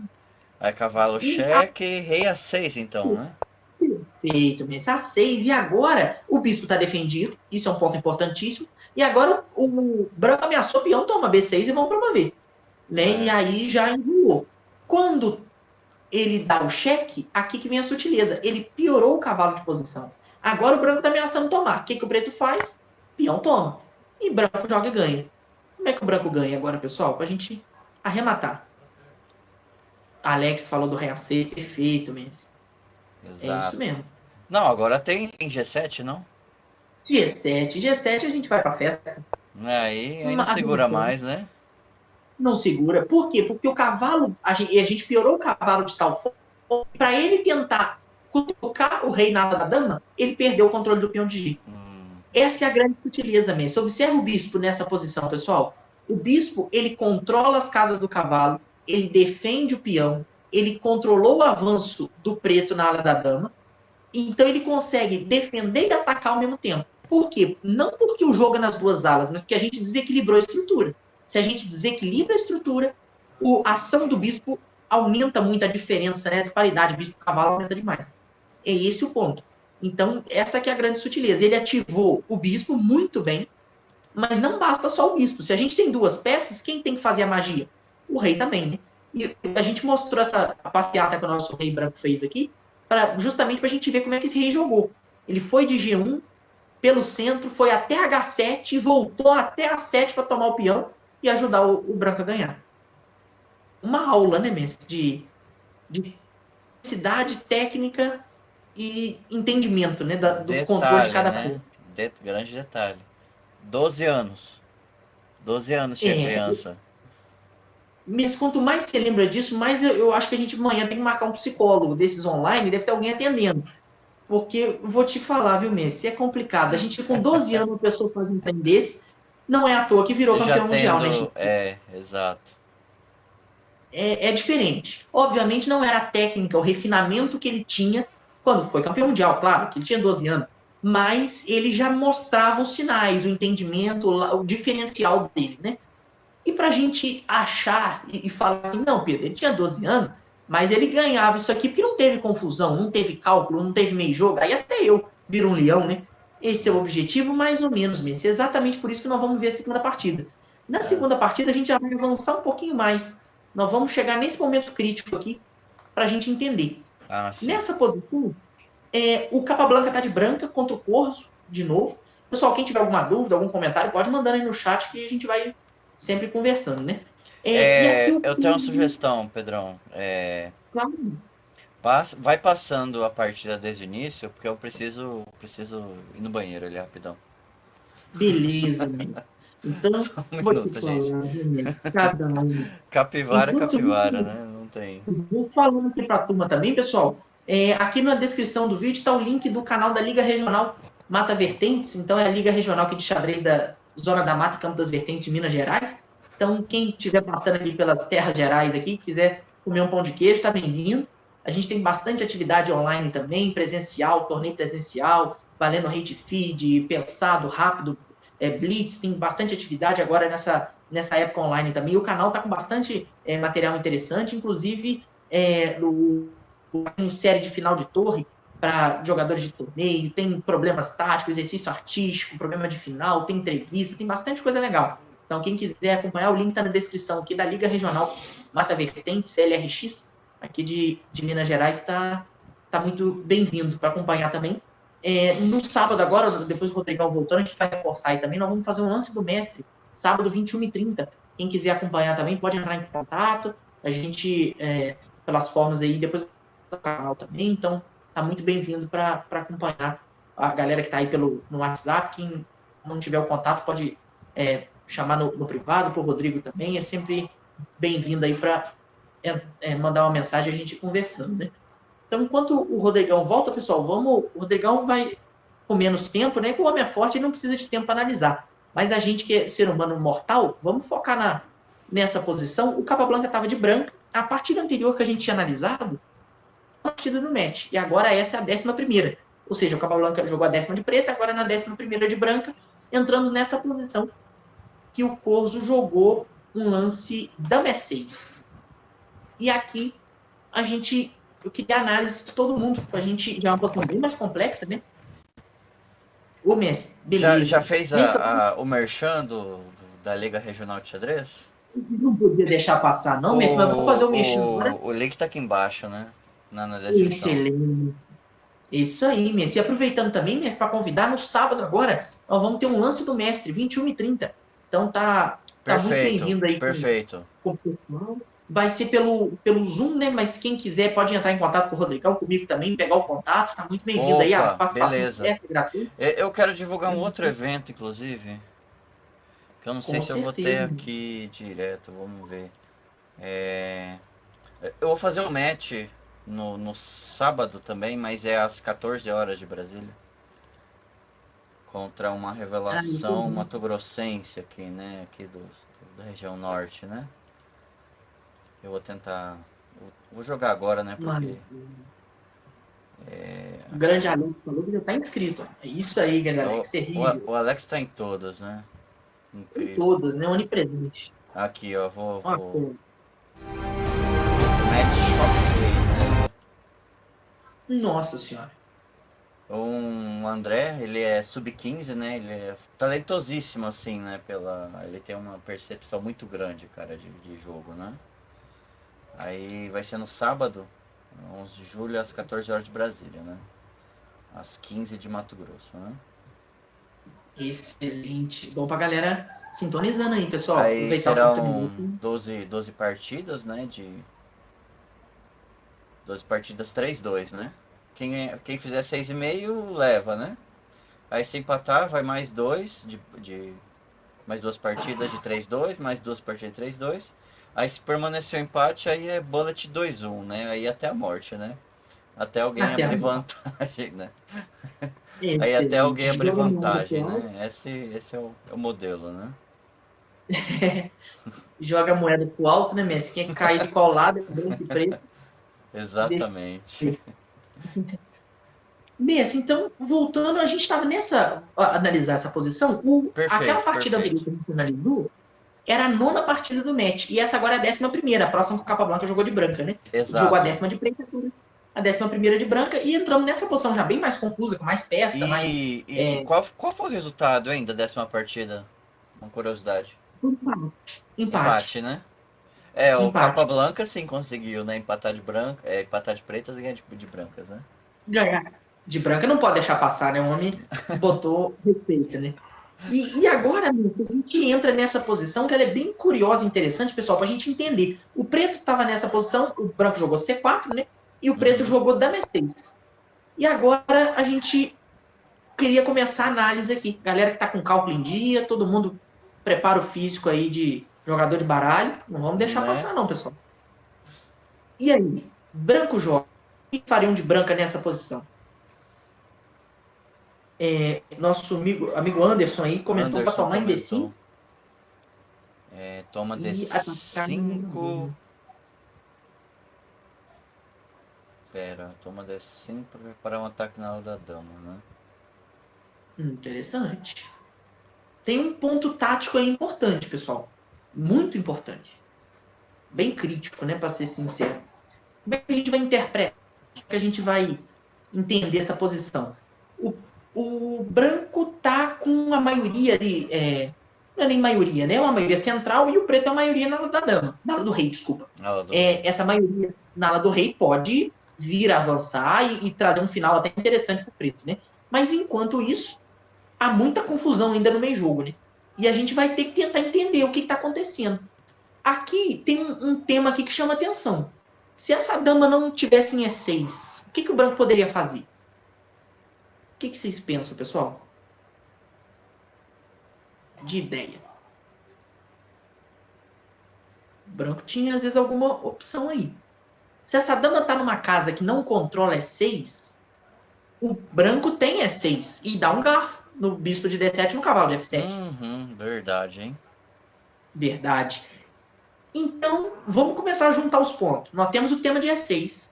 Aí cavalo cheque, rei A6 então, né? Perfeito, mestre A6. E agora o bispo está defendido, isso é um ponto importantíssimo. E agora o branco ameaçou, peão toma B6 e vão promover. Né? E aí já enrolou. Quando ele dá o cheque, aqui que vem a sutileza. Ele piorou o cavalo de posição. Agora o branco está ameaçando tomar. O que o preto faz? Peão toma. E branco joga e ganha. Como é que o branco ganha agora, pessoal? Para a gente arrematar. Alex falou do rei A6, perfeito, Messi. Exato. É isso mesmo. Não, agora tem G7, não? G7 a gente vai pra festa. Aí não segura mais, né? Não segura. Por quê? Porque o cavalo, a gente piorou o cavalo de tal forma, para ele tentar cutucar o rei na ala da dama, ele perdeu o controle do peão de G. Essa é a grande sutileza, Messi. Observa o bispo nessa posição, pessoal. O bispo, ele controla as casas do cavalo, ele defende o peão, ele controlou o avanço do preto na ala da dama, então ele consegue defender e atacar ao mesmo tempo. Por quê? Não porque o jogo é nas duas alas, mas porque a gente desequilibrou a estrutura. Se a gente desequilibra a estrutura, a ação do bispo aumenta muito a diferença, né? A disparidade bispo-cavalo aumenta demais. É esse o ponto. Então, essa que é a grande sutileza. Ele ativou o bispo muito bem, mas não basta só o bispo. Se a gente tem duas peças, quem tem que fazer a magia? O rei também, né? E a gente mostrou essa passeata que o nosso rei branco fez aqui, justamente para a gente ver como é que esse rei jogou. Ele foi de G1 pelo centro, foi até H7 e voltou até A7 para tomar o peão e ajudar o branco a ganhar. Uma aula, né, Messi, de necessidade técnica e entendimento, né, do detalhe, controle de cada ponto. Grande detalhe. 12 anos. 12 anos tinha criança. Mas quanto mais você lembra disso, mais eu acho que a gente amanhã tem que marcar um psicólogo desses online, deve ter alguém atendendo. Porque, vou te falar, viu, Messi, é complicado. A gente, com 12 anos, uma pessoa faz um trem desse, não é à toa que virou campeão mundial, né, gente? Exato. É diferente. Obviamente não era a técnica, o refinamento que ele tinha quando foi campeão mundial, claro, que ele tinha 12 anos. Mas ele já mostrava os sinais, o entendimento, o diferencial dele, né? E pra gente achar e falar assim, não, Pedro, ele tinha 12 anos, mas ele ganhava isso aqui porque não teve confusão, não teve cálculo, não teve meio jogo. Aí até eu viro um leão, né? Esse é o objetivo, mais ou menos, Messi. É exatamente por isso que nós vamos ver a segunda partida. Na segunda partida, a gente já vai avançar um pouquinho mais. Nós vamos chegar nesse momento crítico aqui para a gente entender. Nessa posição, o Capablanca está de branca contra o Corso, de novo. Pessoal, quem tiver alguma dúvida, algum comentário, pode mandar aí no chat que a gente vai sempre conversando, né? Eu tenho uma sugestão, Pedrão. Claro. Vai passando a partida desde o início, porque eu preciso ir no banheiro ali rapidão. Beleza, né? Então, um minuto, gente. Cada um. Capivara, né? Não tem. Vou falando aqui para a turma também, pessoal. Aqui na descrição do vídeo está o link do canal da Liga Regional Mata Vertentes. Então, é a Liga Regional aqui de xadrez da Zona da Mata, Campo das Vertentes, de Minas Gerais. Então, quem estiver passando aqui pelas terras gerais aqui, quiser comer um pão de queijo, está bem-vindo. A gente tem bastante atividade online também, presencial, torneio presencial, valendo rate feed, pensado, rápido, blitz, tem bastante atividade agora nessa época online também. E o canal está com bastante material interessante, inclusive tem série de final de torre para jogadores de torneio, tem problemas táticos, exercício artístico, problema de final, tem entrevista, tem bastante coisa legal. Então, quem quiser acompanhar, o link está na descrição aqui da Liga Regional Mata Vertentes, LRX, aqui de Minas Gerais, está muito bem-vindo para acompanhar também. No sábado agora, depois do Rodrigão voltando, a gente vai reforçar aí também, nós vamos fazer um lance do mestre, sábado 21h30. Quem quiser acompanhar também pode entrar em contato, a gente, pelas formas aí, depois do canal também, então tá muito bem-vindo para acompanhar a galera que está aí no WhatsApp. Quem não tiver o contato pode chamar no privado, para o Rodrigo também, é sempre bem-vindo aí para mandar uma mensagem e a gente ir conversando, né? Então, enquanto o Rodrigão volta, pessoal, o Rodrigão vai com menos tempo, né? Que o homem é forte e não precisa de tempo para analisar. Mas a gente que é ser humano mortal, vamos focar nessa posição. O Capablanca estava de branca. A partida anterior que a gente tinha analisado, a partida do match. E agora essa é a 11ª. Ou seja, o Capablanca jogou a 10ª de preta, agora na 11ª de branca, entramos nessa posição que o Corso jogou um lance dama E6. E aqui eu queria análise de todo mundo, a gente já é uma posição bem mais complexa, né? Ô, Messi, beleza. Já fez o merchan da Liga Regional de Xadrez? Não podia deixar passar, não, Messi, mas vamos fazer o merchan agora. O link tá aqui embaixo, né? Na descrição. Excelente. Isso aí, Messi. E aproveitando também, Messi, para convidar, no sábado agora, nós vamos ter um lance do mestre, 21h30. Então tá muito bem-vindo aí. Perfeito. Com o pessoal. Vai ser pelo Zoom, né? Mas quem quiser pode entrar em contato com o Rodrigão, comigo também, pegar o contato. Tá muito bem-vindo aí. A participação direta, gratuita. Eu quero divulgar um outro evento, inclusive. Que eu não sei se eu vou ter aqui direto. Vamos ver. Eu vou fazer um match no sábado também, mas é às 14 horas de Brasília. Contra uma revelação mato-grossense aqui, né? Aqui da região norte, né? Eu vou tentar... Vou jogar agora, né? Porque... O grande Alex falou que já tá inscrito. É isso aí, galera. Alex, terrível. O Alex tá em todas, né? Incrível. Em todas, né? Onipresente. Aqui, ó. Vou... Match Shop, né? Nossa senhora. O André, ele é sub-15, né? Ele é talentosíssimo, assim, né? Ele tem uma percepção muito grande, cara, de jogo, né? Aí vai ser no sábado, 11 de julho, às 14 horas de Brasília, né? Às 15 de Mato Grosso, né? Excelente. Bom pra galera sintonizando aí, pessoal. Aí serão 12 partidas, né? 12 partidas 3-2, né? Quem fizer 6,5 leva, né? Aí se empatar, vai mais 2 mais 2 partidas de 3-2, mais 2 partidas de 3-2. Aí se permanecer o empate, aí é bullet 2-1, né? Aí até a morte, né? Até alguém abrir vantagem, né? Aí até alguém abrir vantagem, né? Esse é o modelo, né? Joga a moeda pro alto, né, Messi? Quem cair de qual lado, branco e preto. Exatamente. Messi, então, voltando, a gente estava analisar essa posição. Aquela partida que a gente analisou era a 9ª partida do match. E essa agora é a 11ª. A próxima que o Capablanca jogou de branca, né? Exato. Jogou a 10ª de preta, a 11ª de branca. E entramos nessa posição já bem mais confusa, com mais peça, qual foi o resultado, hein, da 10ª partida? Uma curiosidade. Empate, né? O Capablanca sim conseguiu, né? Empatar de pretas e ganhar de brancas, né? Ganhar de branca não pode deixar passar, né? O homem botou respeito, né? E agora, a gente entra nessa posição que ela é bem curiosa e interessante, pessoal, para a gente entender. O preto estava nessa posição, o branco jogou C4, né? E o preto jogou dama E6. E agora a gente queria começar a análise aqui. Galera que está com cálculo em dia, todo mundo prepara o físico aí de jogador de baralho. Não vamos deixar passar não, pessoal. E aí? Branco joga. O que fariam de branca nessa posição? Nosso amigo Anderson aí comentou para tomar em D5. Toma D5. Toma D5 para preparar um ataque na ala da dama, né? Interessante. Tem um ponto tático aí importante, pessoal. Muito importante. Bem crítico, né? Para ser sincero. Como é que a gente vai interpretar? Como é que a gente vai entender essa posição? O branco tá com a maioria ali, não é nem maioria, né? É uma maioria central e o preto é a maioria na ala da dama, na ala do rei, desculpa. Essa maioria na ala do rei pode vir a avançar e trazer um final até interessante pro preto, né? Mas enquanto isso, há muita confusão ainda no meio jogo, né? E a gente vai ter que tentar entender o que está acontecendo. Aqui tem um tema aqui que chama atenção. Se essa dama não tivesse em E6, o que o branco poderia fazer? O que vocês pensam, pessoal? De ideia. O branco tinha, às vezes, alguma opção aí. Se essa dama tá numa casa que não controla E6, o branco tem E6 e dá um garfo no bispo de D7 e no cavalo de F7. Verdade, hein? Verdade. Então, vamos começar a juntar os pontos. Nós temos o tema de E6.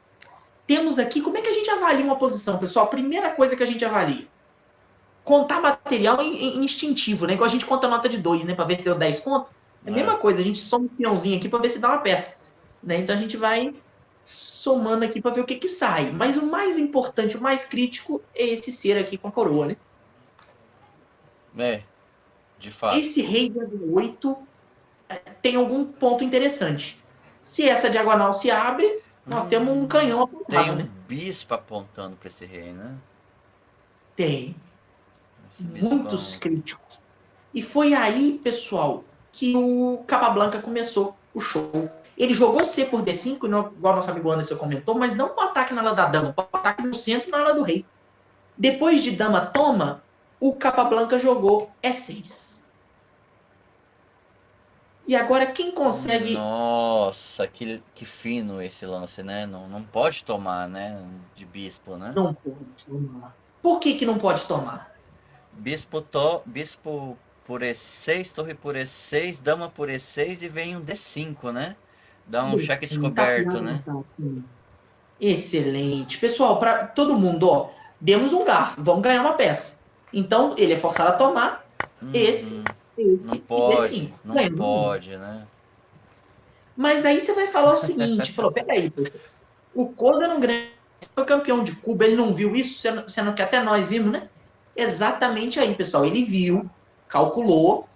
Temos aqui, como é que a gente avalia uma posição, pessoal? A primeira coisa que a gente avalia. Contar material instintivo, né? Igual a gente conta nota de 2, né? Para ver se deu 10 conto. É a mesma coisa, a gente soma um peãozinho aqui para ver se dá uma peça. Né? Então a gente vai somando aqui para ver o que sai. Mas o mais importante, o mais crítico, é esse ser aqui com a coroa, né? De fato. Esse rei de A8 tem algum ponto interessante. Se essa diagonal se abre, nós temos um canhão apontado. Tem um bispo apontando para esse rei, né? Tem. Muitos críticos. E foi aí, pessoal, que o Capablanca começou o show. Ele jogou C por D5, igual nosso amigo Anderson comentou, mas não para ataque na ala da dama, para ataque no centro e na ala do rei. Depois de dama toma, o Capablanca jogou E6. E agora quem consegue... Nossa, que fino esse lance, né? Não pode tomar, né? De bispo, né? Não pode tomar. Por que não pode tomar? Bispo por E6, torre por E6, dama por E6 e vem um D5, né? Dá um cheque descoberto, né? Excelente. Pessoal, para todo mundo, ó, demos um garfo, vamos ganhar uma peça. Então, ele é forçado a tomar esse não pode, D5. não pode, né? Mas aí você vai falar o seguinte, falou, peraí, o Koza não ganha, foi campeão de Cuba, ele não viu isso, sendo que até nós vimos, né? Exatamente aí, pessoal, ele viu, calculou,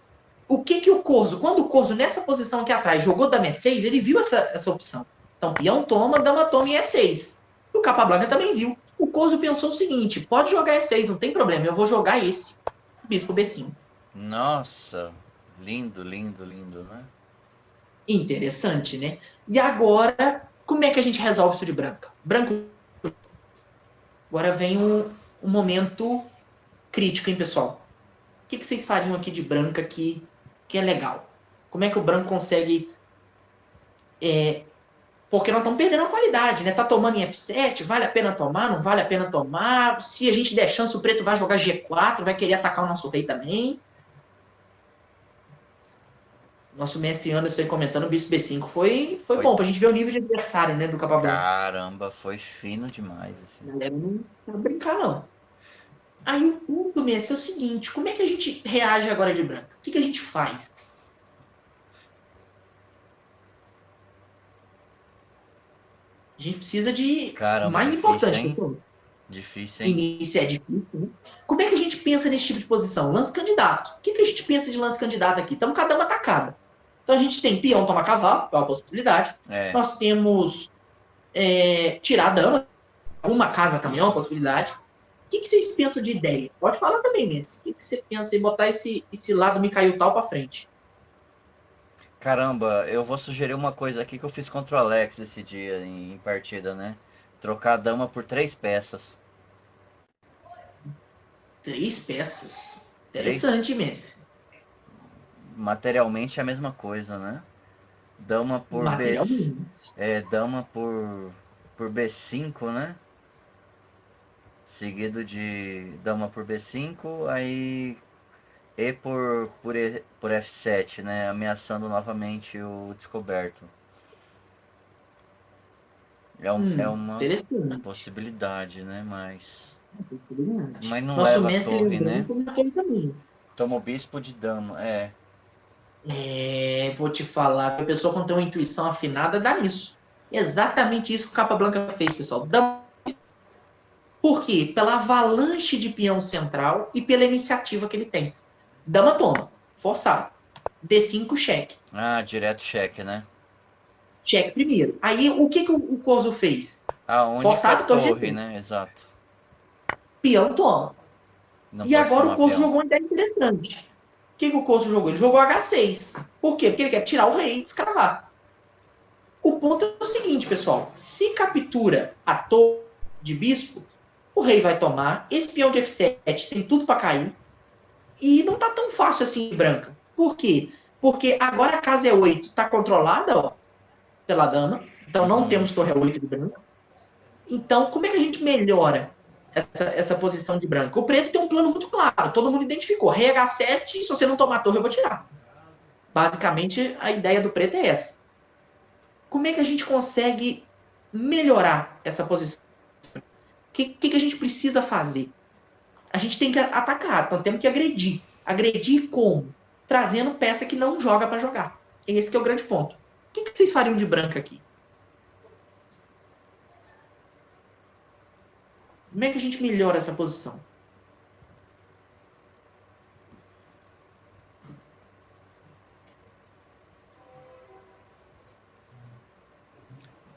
o que o Corso, quando o Corso nessa posição aqui atrás jogou dama E6, ele viu essa opção. Então, peão toma, dama toma e E6. O Capablanca também viu. O Corso pensou o seguinte, pode jogar E6, não tem problema, eu vou jogar esse, bispo B5. Nossa, lindo, lindo, lindo, né? Interessante, né? E agora, como é que a gente resolve isso de branca? Branco. Agora vem um momento crítico, hein, pessoal? O que vocês fariam aqui de branca que é legal? Como é que o branco consegue... porque nós estamos perdendo a qualidade, né? Tá tomando em F7, vale a pena tomar, não vale a pena tomar? Se a gente der chance, o preto vai jogar G4, vai querer atacar o nosso rei também. Nosso mestre Anderson aí comentando, o bispo B5 foi bom, pra gente ver o nível de adversário, né, do Capablanca. Caramba, foi fino demais. Assim. A galera não sabe brincar, não. Aí o ponto, mestre, é o seguinte, como é que a gente reage agora de branca? O que a gente faz? A gente precisa de... Caramba, mais difícil, importante, hein? pessoal. Difícil, hein? Início é difícil, né? Como é que a gente pensa nesse tipo de posição? Lance candidato. O que a gente pensa de lance candidato aqui? Estamos com a dama atacada. Então a gente tem peão toma cavalo, é uma possibilidade. Nós temos tirar a dama, uma casa também é uma possibilidade. O que vocês pensam de ideia? Pode falar também, Messi. O que você pensa em botar esse lado Mikhail Tal para frente? Caramba, eu vou sugerir uma coisa aqui que eu fiz contra o Alex esse dia em partida, né? Trocar a dama por 3 peças. 3 peças? Interessante, Messi. Materialmente é a mesma coisa, né? Dama por dama por B5, né? Seguido de dama por B5, aí E por F7, né? Ameaçando novamente o descoberto. É uma possibilidade, né? Mas não Nosso leva a torre, né? Também. Toma o bispo de dama, vou te falar, a pessoa quando tem uma intuição afinada dá nisso. Exatamente isso que o Capablanca fez, pessoal. Por quê? Pela avalanche de peão central e pela iniciativa que ele tem. Dama toma, forçado. D5, cheque. Ah, direto cheque, né? Cheque primeiro. Aí, o que o Corso fez? A única forçado, torre, né? Exato. Peão toma. E agora o Corso jogou uma ideia interessante. O que o Corso jogou? Ele jogou H6. Por quê? Porque ele quer tirar o rei e descravar. O ponto é o seguinte, pessoal. Se captura a torre de bispo, o rei vai tomar. Esse peão de F7 tem tudo para cair. E não tá tão fácil assim de branca. Por quê? Porque agora a casa E8 está controlada, ó, pela dama. Então não temos torre E8 de branca. Então, como é que a gente melhora essa posição de branca? O preto tem um plano muito claro. Todo mundo identificou. Rei H7, se você não tomar a torre, eu vou tirar. Basicamente, a ideia do preto é essa. Como é que a gente consegue melhorar essa posição? O que a gente precisa fazer? A gente tem que atacar, então temos que agredir. Agredir como? Trazendo peça que não joga para jogar. Esse que é o grande ponto. O que vocês fariam de branca aqui? Como é que a gente melhora essa posição?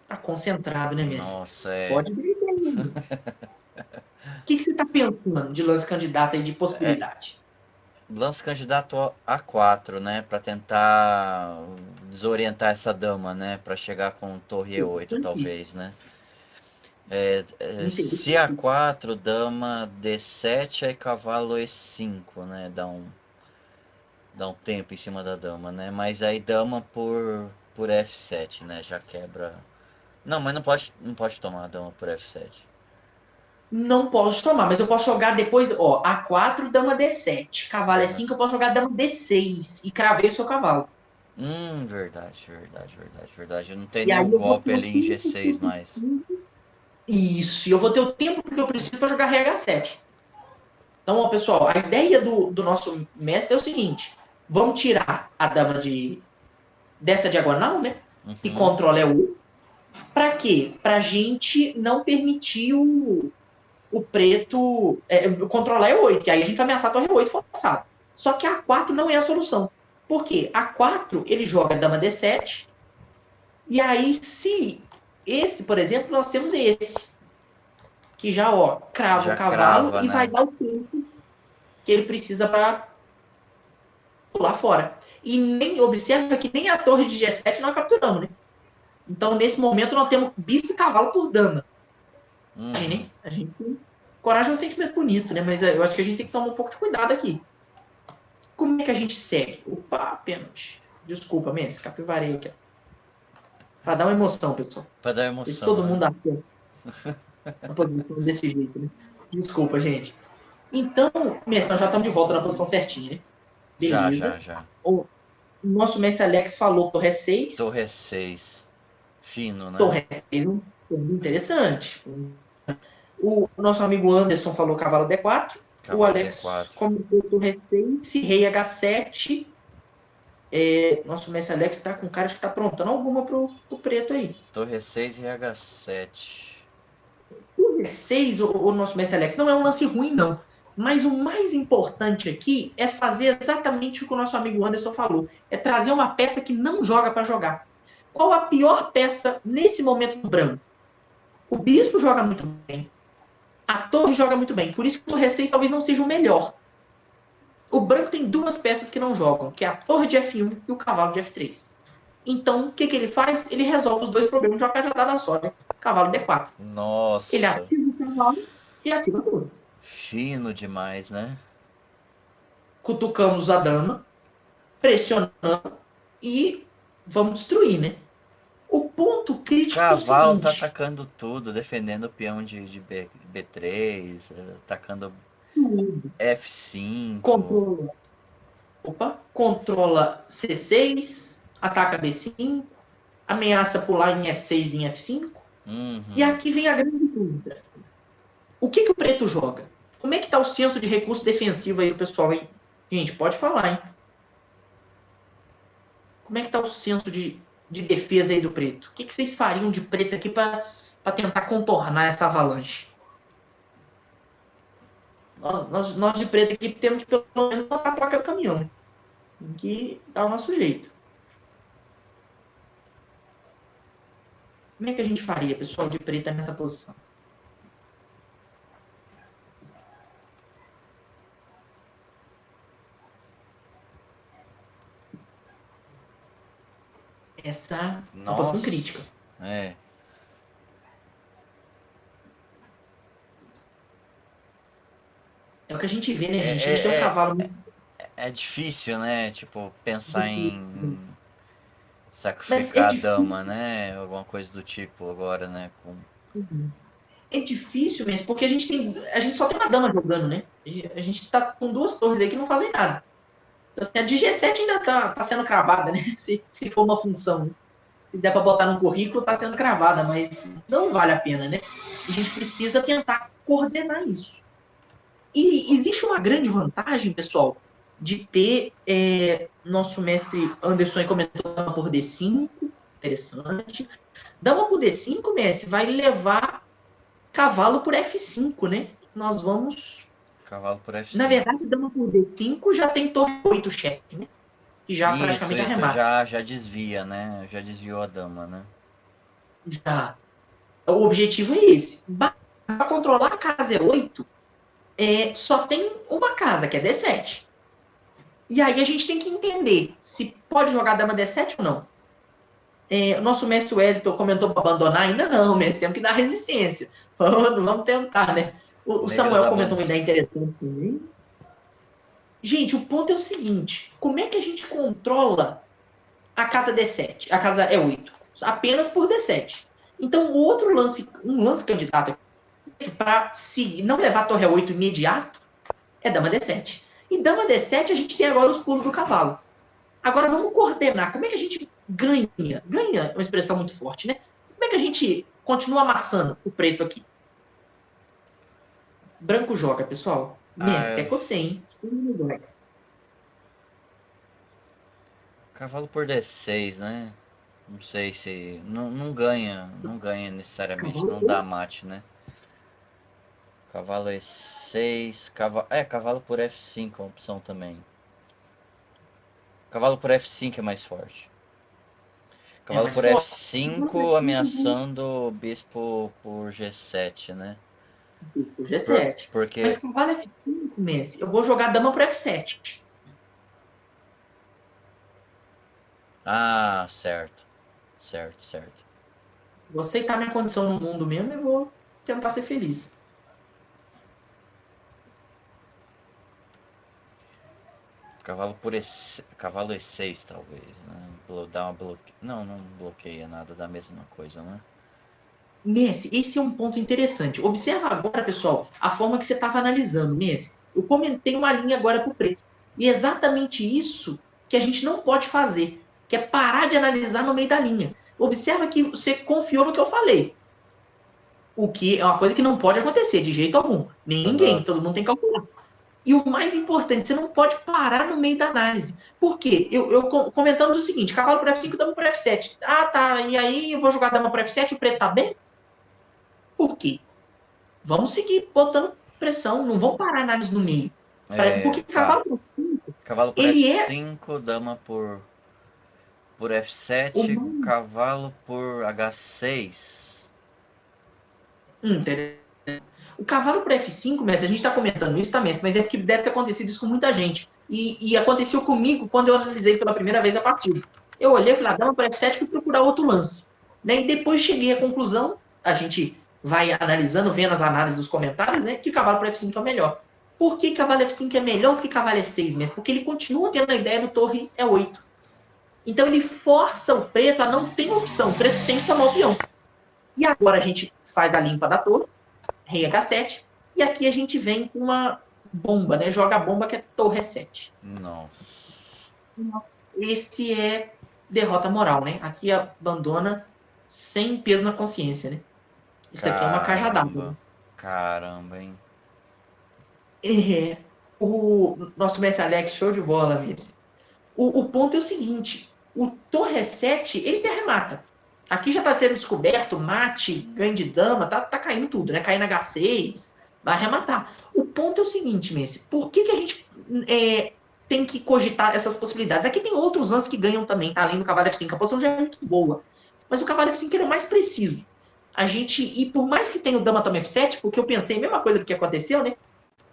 Tá concentrado, né, Messi? Nossa, é. Pode brincar, Messi. O que você está pensando de lance candidato aí de possibilidade? Lance candidato A4, né? Pra tentar desorientar essa dama, né? Pra chegar com torre E8, talvez, né? Se A4, dama D7, aí cavalo E5, né? Dá um tempo em cima da dama, né? Mas aí dama por F7, né? Já quebra. Não, mas não pode tomar a dama por F7. Não posso tomar, mas eu posso jogar depois, ó, A4, dama D7. Cavalo E5, eu posso jogar dama D6 e cravei o seu cavalo. Verdade. Não tem E aí nenhum eu vou golpe ter o ali em tempo que eu G6 mais. preciso. Isso, e eu vou ter o tempo que eu preciso para jogar RH7. Então, ó, pessoal, a ideia do nosso mestre é o seguinte: vamos tirar a dama dessa diagonal, né? Que controla é o. Para quê? Para a gente não permitir o preto controlar é 8, que aí a gente vai ameaçar a torre 8 forçado. Só que a 4 não é a solução. Por quê? A 4 ele joga dama D7, e aí se esse, por exemplo, nós temos esse, que já, ó, crava Já o cavalo crava, e vai né? dar o tempo que ele precisa para pular fora. E nem observa que nem a torre de G7 nós capturamos, né? Então, nesse momento, nós temos bispo e cavalo por dama. Imagine, a gente. Coragem é um sentimento bonito, né? Mas eu acho que a gente tem que tomar um pouco de cuidado aqui. Como é que a gente segue? Opa, pênalti. Desculpa, Mendes, capivarei aqui. Para dar uma emoção, pessoal. Pra dar Se emoção, todo né? mundo acerta a posição desse jeito, né? Desculpa, gente. Então, Messi, nós já estamos de volta na posição certinha, né? Beleza. Já. O nosso Messi Alex falou torre 6. Torre 6. Fino, né? Torre 6, interessante. O nosso amigo Anderson falou cavalo D4. O Cavalo Alex D4. comentou torre 6, rei H7. Nosso Messi Alex está com cara que está aprontando alguma pro preto aí. Torre 6 e H7. Torre 6, o nosso Messi Alex, não é um lance ruim, não. Mas o mais importante aqui é fazer exatamente o que o nosso amigo Anderson falou. É trazer uma peça que não joga para jogar. Qual a pior peça nesse momento do branco? O bispo joga muito bem. A torre joga muito bem. Por isso que o Torre 6 talvez não seja o melhor. O branco tem duas peças que não jogam, que é a torre de F1 e o cavalo de F3. Então, o que ele faz? Ele resolve os dois problemas de uma cajadada só, né? Cavalo D4. Ele Nossa. ativa o cavalo e ativa a torre. Fino demais, né? Cutucamos a dama, pressionamos e vamos destruir, né? O ponto crítico é o Cavalo tá seguinte: atacando tudo, defendendo o peão de B3, atacando F5. controla, controla C6, ataca B5, ameaça pular em E6 e em F5. E aqui vem a grande dúvida. O que o preto joga? Como é que tá o senso de recurso defensivo aí do pessoal, hein? Gente, pode falar, hein? Como é que tá o senso de defesa aí do preto? O que vocês fariam de preto aqui para tentar contornar essa avalanche? Nós de preto aqui temos que pelo menos botar a placa do caminhão, né? Tem que dar o nosso jeito. Como é que a gente faria, pessoal, de preta nessa posição? Essa Tá? Uma Nossa. posição crítica. É. É o que a gente vê, né, É, gente? A gente tem um é, cavalo muito... é difícil, né? Tipo, pensar em Mas é sacrificar a difícil. dama, né? Alguma coisa do tipo agora, né? É difícil mesmo, porque a gente só tem uma dama jogando, né? A gente tá com duas torres aí que não fazem nada. Então, assim, a de G7 ainda tá sendo cravada, né? Se for uma função, né? Se der para botar no currículo, tá sendo cravada, mas não vale a pena, né? A gente precisa tentar coordenar isso. E existe uma grande vantagem, pessoal, de ter nosso mestre Anderson aí comentou dama por D5, interessante. Dama por D5, mestre, vai levar cavalo por F5, né? Nós vamos. Cavalo por Na F5. verdade, dama por D5 já tem torre 8 cheque, né? Que já praticamente Isso, arremata. já desvia, né? Já desviou a dama, né? Já. O objetivo é esse. Para controlar a casa E8, só tem uma casa, que é D7. E aí a gente tem que entender se pode jogar dama D7 ou não. O nosso mestre Wellington comentou para abandonar, ainda não, mestre, temos que dar resistência. Vamos tentar, né? O Negras Samuel comentou abandonam. uma ideia interessante também. Gente, o ponto é o seguinte: como é que a gente controla a casa D7, a casa E8? Apenas por D7. Então, um lance candidato para se não levar a torre E8 imediato é dama D7. E dama D7 a gente tem agora os pulos do cavalo. Agora vamos coordenar. Como é que a gente ganha? Ganha é uma expressão muito forte, né? Como é que a gente continua amassando o preto aqui? Branco joga, pessoal. Messi, é Ah, você, hein? cavalo por D6, né? Não sei se. Não ganha. Não ganha necessariamente. Não dá mate, né? Cavalo E6. Cavalo por F5 é uma opção também. Cavalo por F5 é mais forte. É Cavalo mais por forte. F5 ameaçando o bispo por G7, né? O G7. Mas Porque. cavalo F5, Messi, eu vou jogar dama pro F7. Ah, certo. Certo. Vou aceitar minha condição no mundo mesmo e vou tentar ser feliz. Cavalo E6, talvez, né? Dar uma bloque... Não bloqueia nada da mesma coisa, né? Messi, esse é um ponto interessante. Observa agora, pessoal, a forma que você estava analisando, Messi. Eu comentei uma linha agora para o preto. E é exatamente isso que a gente não pode fazer, que é parar de analisar no meio da linha. Observa que você confiou no que eu falei. O que é uma coisa que não pode acontecer de jeito algum. Nem Quando... ninguém, todo mundo tem que calcular. E o mais importante, você não pode parar no meio da análise. Por quê? Comentamos o seguinte: cavalo para F5, dama para F7. Ah, tá. E aí eu vou jogar dama para F7 e o preto tá bem? Por quê? Vamos seguir botando pressão, não vamos parar a análise no meio. Porque Tá. cavalo para F5, Cavalo por ele é F5, dama por o F7, mais cavalo por H6. interessante. O cavalo para F5, mestre, a gente está comentando isso também, mas é porque deve ter acontecido isso com muita gente. E aconteceu comigo quando eu analisei pela primeira vez a partida. Eu olhei e falei, dama para F7, fui procurar outro lance. Né? E depois cheguei à conclusão, a gente vai analisando, vendo as análises dos comentários, né, que o cavalo para F5 é o melhor. Por que cavalo F5 é melhor do que cavalo E6 mesmo? Porque ele continua tendo a ideia do torre E8. Então ele força o preto a não ter opção. O preto tem que tomar o peão. E agora a gente faz a limpa da torre, rei H7, e aqui a gente vem com uma bomba, né? Joga a bomba que é torre E7. Nossa. Esse é derrota moral, né? Aqui abandona sem peso na consciência, né? Isso aqui é uma cajadada. Né? Caramba, hein? O nosso mestre Alex, show de bola mesmo. O ponto é o seguinte: o torre E7, ele arremata. Aqui já tá tendo descoberto, mate, ganho de dama, tá caindo tudo, né? Caindo H6, vai arrematar. O ponto é o seguinte, Messi, por que a gente tem que cogitar essas possibilidades? Aqui tem outros lances que ganham também, tá? Além do cavalo F5, a posição já é muito boa. Mas o cavalo F5 era o mais preciso. A gente, e por mais que tenha o dama toma F7, porque eu pensei a mesma coisa do que aconteceu, né?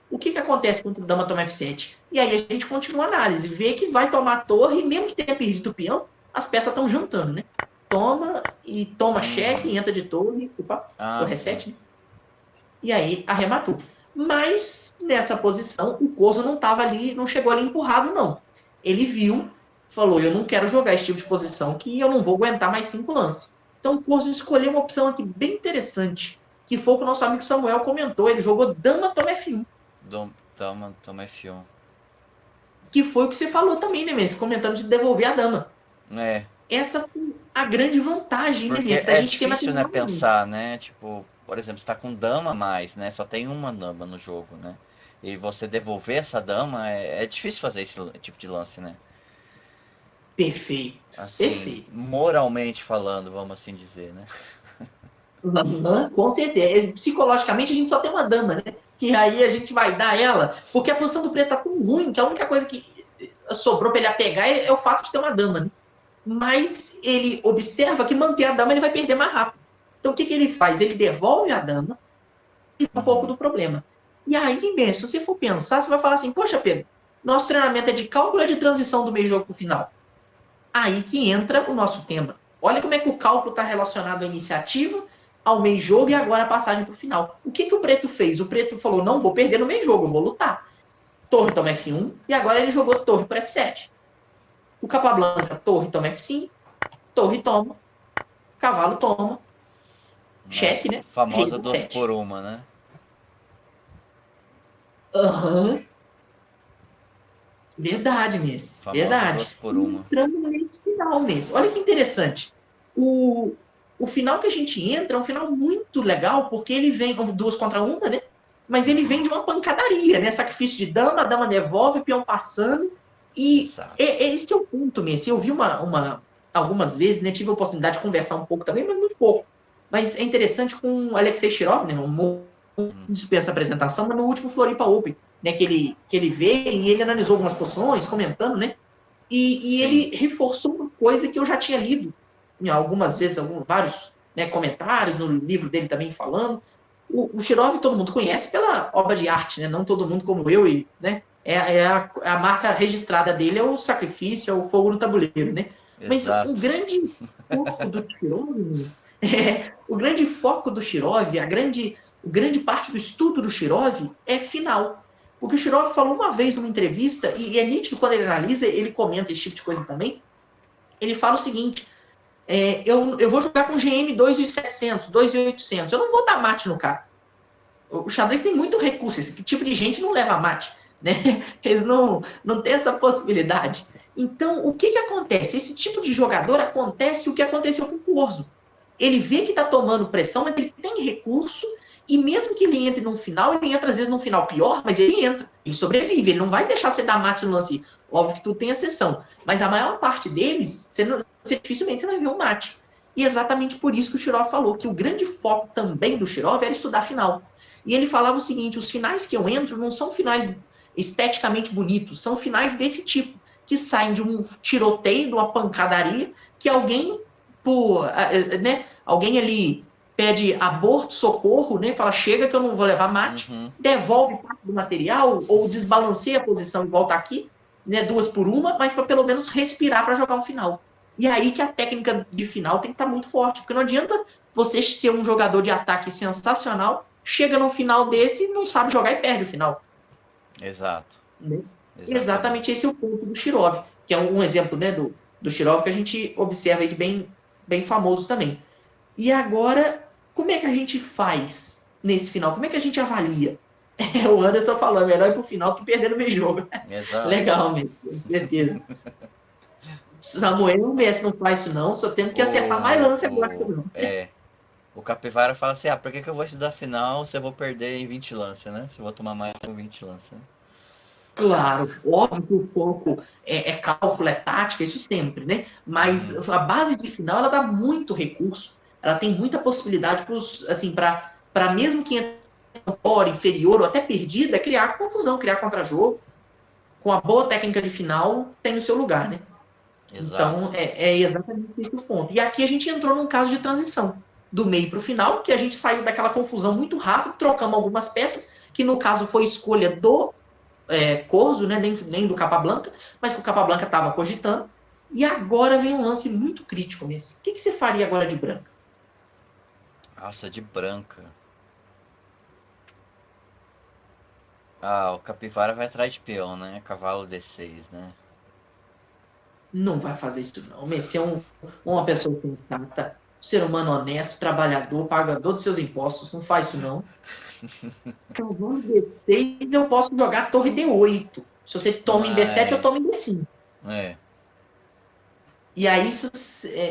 O que acontece quando o dama toma F7? E aí a gente continua a análise, vê que vai tomar a torre, e mesmo que tenha perdido o peão, as peças estão juntando, né? toma e toma cheque, entra de torre, torre 7, né? E aí arrematou. Mas nessa posição, o Corso não estava ali, não chegou ali empurrado, não. Ele viu, falou, eu não quero jogar esse tipo de posição que eu não vou aguentar mais 5 lances. Então o Corso escolheu uma opção aqui bem interessante, que foi o que o nosso amigo Samuel comentou, ele jogou dama, toma F1. Dama, toma F1. Que foi o que você falou também, né, Messi? Comentando de devolver a dama. Essa foi a grande vantagem, porque né, Messi? É difícil, né, pensar, né? Tipo, por exemplo, você tá com dama a mais, né? Só tem uma dama no jogo, né? E você devolver essa dama, é difícil fazer esse tipo de lance, né? Perfeito. Assim, perfeito. Moralmente falando, vamos assim dizer, né? Com certeza. Psicologicamente, a gente só tem uma dama, né? Que aí a gente vai dar ela, porque a posição do preto tá tão ruim que a única coisa que sobrou para ele pegar é o fato de ter uma dama, né? Mas ele observa que manter a dama ele vai perder mais rápido. Então o que ele faz? Ele devolve a dama e um pouco do problema. E aí, Messi, se você for pensar, você vai falar assim, poxa, Pedro, nosso treinamento é de cálculo de transição do meio jogo para o final. Aí que entra o nosso tema. Olha como é que o cálculo está relacionado à iniciativa, ao meio jogo e agora a passagem para o final. O que o preto fez? O preto falou, não vou perder no meio jogo, eu vou lutar. Torre toma F1 e agora ele jogou torre para F7. O Capablanca, torre toma F5, torre toma, cavalo toma, cheque, né? Famosa 2 por 1, né? Aham. Verdade, Messi. Famosa Verdade. 2 por 1. Entrando nesse final, Messi. Olha que interessante. O final que a gente entra é um final muito legal, porque ele vem 2 contra 1, né? Mas ele vem de uma pancadaria, né? Sacrifício de dama, a dama devolve, peão passando. E esse é o ponto, Messi. Eu vi algumas vezes, né? Tive a oportunidade de conversar um pouco também, mas muito pouco. Mas é interessante com o Alexei Shirov, né? Não dispensa a apresentação, mas no último Floripa Open, né? Que ele veio e ele analisou algumas posições, comentando, né? E ele reforçou uma coisa que eu já tinha lido algumas vezes, vários, né, comentários no livro dele também falando. O Shirov todo mundo conhece pela obra de arte, né? Não todo mundo como eu, e, né? A marca registrada dele é o sacrifício, é o fogo no tabuleiro, né? Exato. Mas o grande foco do Shirov, o grande foco do Shirov, a grande parte do estudo do Shirov é final. Porque o Shirov falou uma vez numa entrevista, e é nítido quando ele analisa, ele comenta esse tipo de coisa também, ele fala o seguinte, eu vou jogar com GM 2.700, 2.800, eu não vou dar mate no cara. O xadrez tem muito recurso, esse tipo de gente não leva mate, né? Eles não têm essa possibilidade. Então, o que acontece? Esse tipo de jogador acontece o que aconteceu com o Corso. Ele vê que está tomando pressão, mas ele tem recurso, e mesmo que ele entre num final, ele entra às vezes num final pior, mas ele entra, ele sobrevive, ele não vai deixar você dar mate no lance. Óbvio que tu tem exceção, mas a maior parte deles, dificilmente você vai ver um mate. E é exatamente por isso que o Shirov falou que o grande foco também do Shirov era estudar final. E ele falava o seguinte, os finais que eu entro não são finais esteticamente bonitos, são finais desse tipo, que saem de um tiroteio, de uma pancadaria, que alguém alguém ali pede aborto, socorro, né? Fala, chega que eu não vou levar mate, devolve parte do material, ou desbalanceia a posição e volta aqui, né? 2 por 1, mas para pelo menos respirar para jogar um final. E aí que a técnica de final tem que estar muito forte, porque não adianta você ser um jogador de ataque sensacional, chega no final desse e não sabe jogar e perde o final. Exato. Né? Exatamente esse é o ponto do Shirov, que é um exemplo, né, do Shirov que a gente observa aí bem famoso também. E agora, como é que a gente faz nesse final? Como é que a gente avalia? O Anderson falou, é melhor ir pro final que perder no meio jogo. Exato. Legal, mesmo, com certeza. Samuel, o Messi não faz isso não, só temos que acertar mais lance agora. O Capivara fala assim, por que eu vou estudar final se eu vou perder em 20 lances, né? Se eu vou tomar mais com 20 lances, né? Claro, óbvio que o foco é cálculo, é tática, isso sempre, né? Mas a base de final, ela dá muito recurso, ela tem muita possibilidade para mesmo que entre fora, inferior ou até perdida, criar confusão, criar contra-jogo. Com a boa técnica de final, tem o seu lugar, né? Exato. Então, é exatamente esse o ponto. E aqui a gente entrou num caso de transição, do meio para o final, que a gente saiu daquela confusão muito rápido, trocamos algumas peças, que no caso foi escolha do Corso, né, nem do Capablanca, mas que o Capablanca estava cogitando, E agora vem um lance muito crítico, Messi. O que você faria agora de branca? Nossa, de branca. Ah, o capivara vai atrás de peão, né? Cavalo D6, né? Não vai fazer isso, não. Messi é uma pessoa sensata, um ser humano honesto, trabalhador, pagador dos seus impostos. Não faz isso, não. Cavalo D6, eu posso jogar torre D8. Se você toma em D7, eu tomo em Mas. D5. É. E aí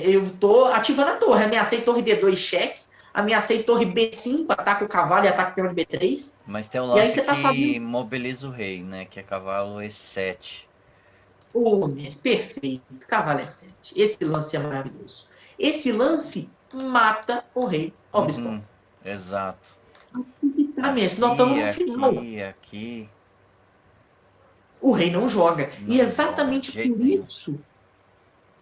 eu tô ativando a torre. Ameacei torre D2 cheque. Ameacei torre B5, ataca o cavalo e ataca o peão de B3. Mas tem um E aí lance você tá que fazendo. mobiliza o rei, né? Que é cavalo E7. Ô, Messi, perfeito. Cavalo E7. Esse lance é maravilhoso. Esse lance mata o rei ao bispão. Uhum, exato. E tá, Messi, nós estamos Aqui, no final. aqui, aqui. O rei não joga. E Não joga de exatamente por jeito nenhum. isso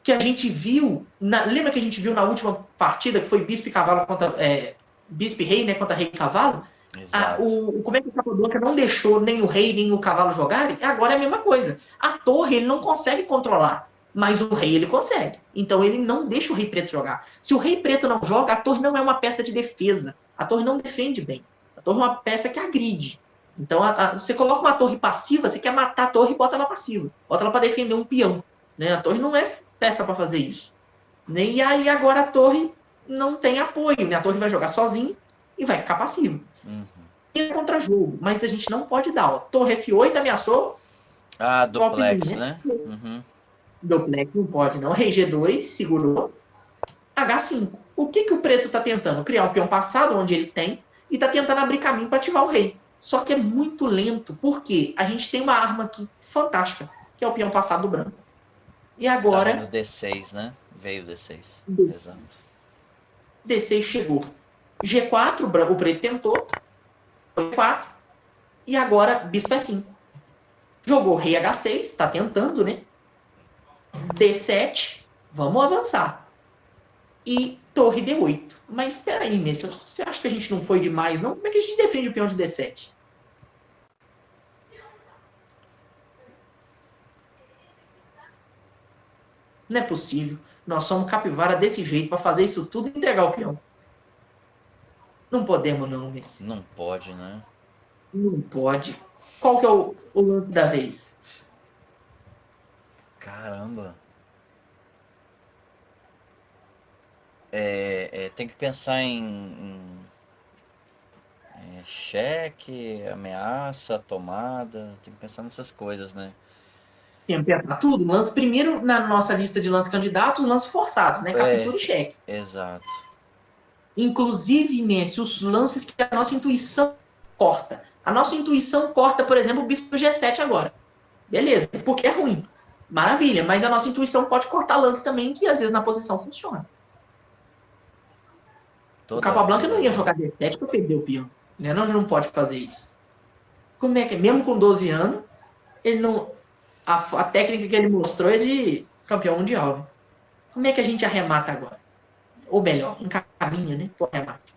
que a gente viu. Lembra que a gente viu na última partida, que foi Bispo e Cavalo contra. Bispo e Rei, né? Contra Rei e Cavalo? Exato. Como é que o Capablanca não deixou nem o rei nem o cavalo jogarem? Agora é a mesma coisa. A torre ele não consegue controlar, mas o rei ele consegue. Então ele não deixa o rei preto jogar. Se o rei preto não joga, a torre não é uma peça de defesa. A torre não defende bem. A torre é uma peça que agride. Então você coloca uma torre passiva, você quer matar a torre e bota ela passiva. Bota ela para defender um peão. Né? A torre não é peça para fazer isso. Né? E aí agora a torre não tem apoio. Né? A torre vai jogar sozinha e vai ficar passiva. Uhum. É contra-jogo, mas a gente não pode dar. Ó. Torre F8 ameaçou, Ah, golpe ruim, duplex, né? né? Uhum. Duplex não pode, não. Rei G2 segurou. H5. O que o preto tá tentando? Criar um peão passado, onde ele tem, e tá tentando abrir caminho para ativar o rei. Só que é muito lento, porque a gente tem uma arma aqui fantástica, que é o peão passado do branco. E Tá vindo agora, D6, né? Veio D6. Exato. D6 chegou. G4, o preto tentou, G4, e agora bispo F5. Jogou rei H6, tá tentando, né? D7, vamos avançar. E torre D8. Mas espera aí, Messi, você acha que a gente não foi demais, não? Como é que a gente defende o peão de D7? Não é possível. Nós somos capivara desse jeito para fazer isso tudo e entregar o peão. Não podemos não, Messi. Não pode, né? Não pode. Qual que é o lance da vez? Caramba. Tem que pensar em cheque, ameaça, tomada. Tem que pensar nessas coisas, né? Tem que pensar tudo. Lance primeiro na nossa lista de lance candidatos, lance forçados, né? Captura e cheque. Exato. Inclusive, Messi, os lances que a nossa intuição corta. A nossa intuição corta, por exemplo, o bispo G7 agora. Beleza, porque é ruim. Maravilha, mas a nossa intuição pode cortar lance também, que às vezes na posição funciona. O Toda Capablanca vida, não ia né? jogar D7 para perder o peão. Né? Não pode fazer isso. Como é que, mesmo com 12 anos, ele não. A técnica que ele mostrou é de campeão mundial. Né? Como é que a gente arremata agora? Ou melhor, encaminha, né? Pro arremate.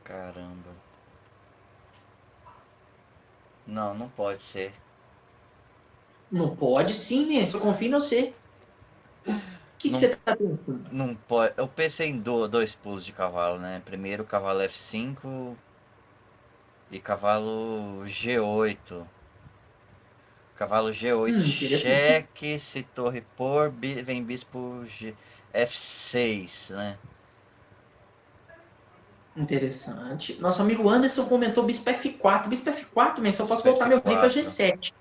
Caramba. Não, não pode ser. Não pode sim, Messi. Eu confio em você. O que Não, você tá pensando? não pode. Eu pensei em dois pulos de cavalo, né? Primeiro cavalo F5 e cavalo G8. Cavalo G8, Interessante. cheque, se torre por, vem bispo F6, né? Interessante. Nosso amigo Anderson comentou bispo F4. Bispo F4, Messi, eu posso Bispo voltar meu rei para F4. G7.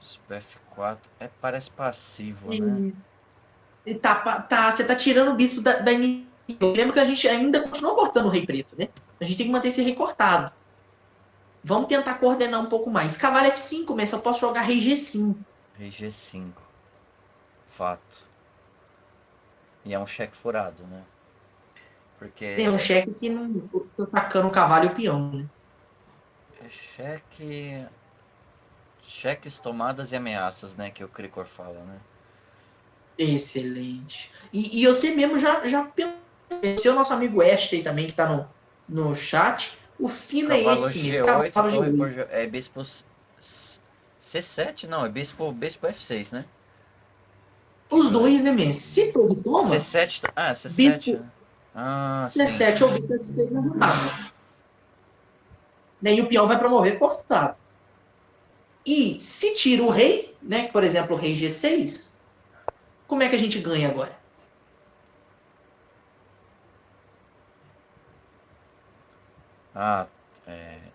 Bispo F4 parece passivo, né? E você tá tirando o bispo da iniciativa. Lembra que a gente ainda continua cortando o rei preto, né? A gente tem que manter esse rei cortado. Vamos tentar coordenar um pouco mais. Cavalo F5, mas eu posso jogar rei G5. Rei G5. Fato. E é um cheque furado, né? Tem um Porque cheque que não tô atacando o cavalo e o peão, né? é cheque. cheques, tomadas e ameaças, né? Que o Cricor fala, né? Excelente. E você mesmo já pensou, o nosso amigo Ashley também, que tá no chat. O fino é Cavalo esse mesmo, G8, cavalo torre por... G8. É bispo C7? Não, é bispo F6, né? Que Os ganha. dois, né, mesmo? Se todo toma, C7... Ah, C7, bispo né? Ah, sim. C7 ou bispo F6 na rodada. Né? E o peão vai promover forçado. E se tira o rei, né, por exemplo, o rei G6, como é que a gente ganha agora? Ah,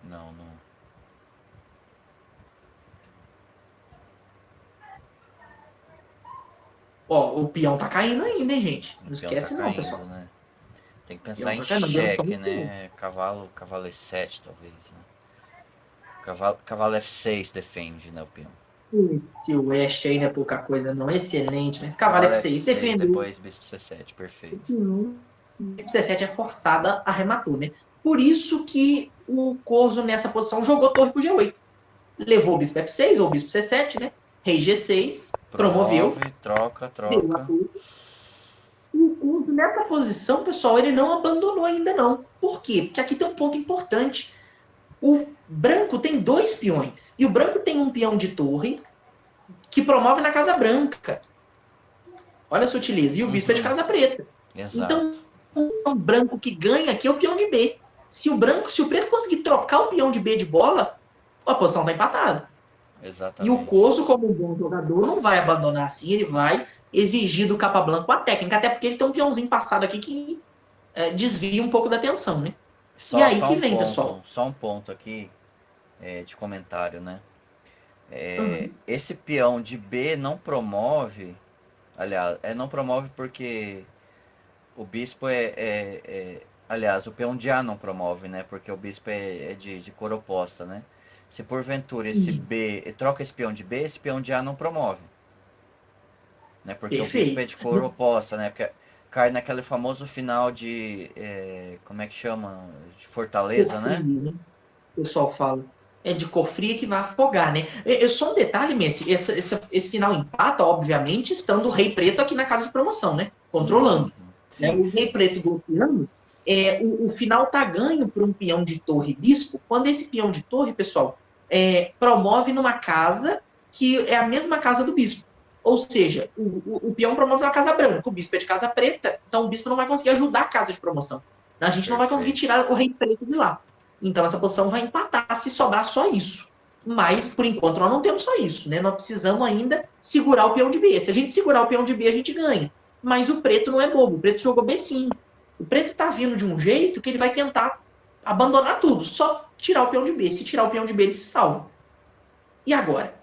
não, não. Ó, o peão tá caindo ainda, hein, gente? O Não peão tá esquece não, caindo, pessoal. né? Tem que O pensar peão em tá caindo, dando só cheque, um peão. né? Cavalo E7, talvez, né? Cavalo F6 defende, né, o peão. Esse West aí não é pouca coisa, não. Excelente. Mas cavalo Cavalo F6 F6, defendeu. depois bispo C7, perfeito. Não. Bispo C7 é forçada, arrematou, né? Por isso que o Corso nessa posição jogou torre pro G8. Levou o bispo F6 ou bispo C7, né? Rei G6, promoveu, Promove, troca, deu a troca. torre. E o Corso nessa posição, pessoal, ele não abandonou ainda não. Por quê? Porque aqui tem um ponto importante. O branco tem dois peões. E o branco tem um peão de torre que promove na casa branca. Olha a sutileza. E o bispo é de Uhum, casa preta. Então, exato. o branco que ganha aqui é o peão de B. Se o preto conseguir trocar o peão de B de bola, a posição está empatada. E o Exatamente. Coso, como um bom jogador, não vai abandonar assim, ele vai exigir do Capa Blanco a técnica, até porque ele tem um peãozinho passado aqui que desvia um pouco da atenção, né? E aí que vem, pessoal. Só um ponto aqui de comentário, né? Uhum. Esse peão de B não promove, aliás, não promove porque o bispo aliás, o peão de A não promove, né? Porque o bispo é de cor oposta, né? Se porventura esse B troca esse peão de B, esse peão de A não promove, né? Porque o bispo é Perfeito. de cor oposta, né? Porque cai naquele famoso final de como é que chama? De Fortaleza, Cor né? fria, né? O pessoal fala. É de cor fria que vai afogar, né? Só um detalhe, Messi, esse final empata, obviamente, estando o Rei Preto aqui na casa de promoção, né? Uhum. Controlando. Né? Sim, O Rei sim. Preto bloqueando, o final tá ganho por um peão de torre bispo, quando esse peão de torre, pessoal, promove numa casa que é a mesma casa do bispo. Ou seja, o peão promove uma casa branca, o bispo é de casa preta, então o bispo não vai conseguir ajudar a casa de promoção. A gente não vai conseguir Perfeito. tirar o Rei Preto de lá. Então, essa posição vai empatar se sobrar só isso. Mas, por enquanto, nós não temos só isso, né? Nós precisamos ainda segurar o peão de B. Se a gente segurar o peão de B, a gente ganha. Mas o preto não é bobo. O preto jogou B5. O preto tá vindo de um jeito que ele vai tentar abandonar tudo. Só tirar o peão de B. Se tirar o peão de B, ele se salva. E agora?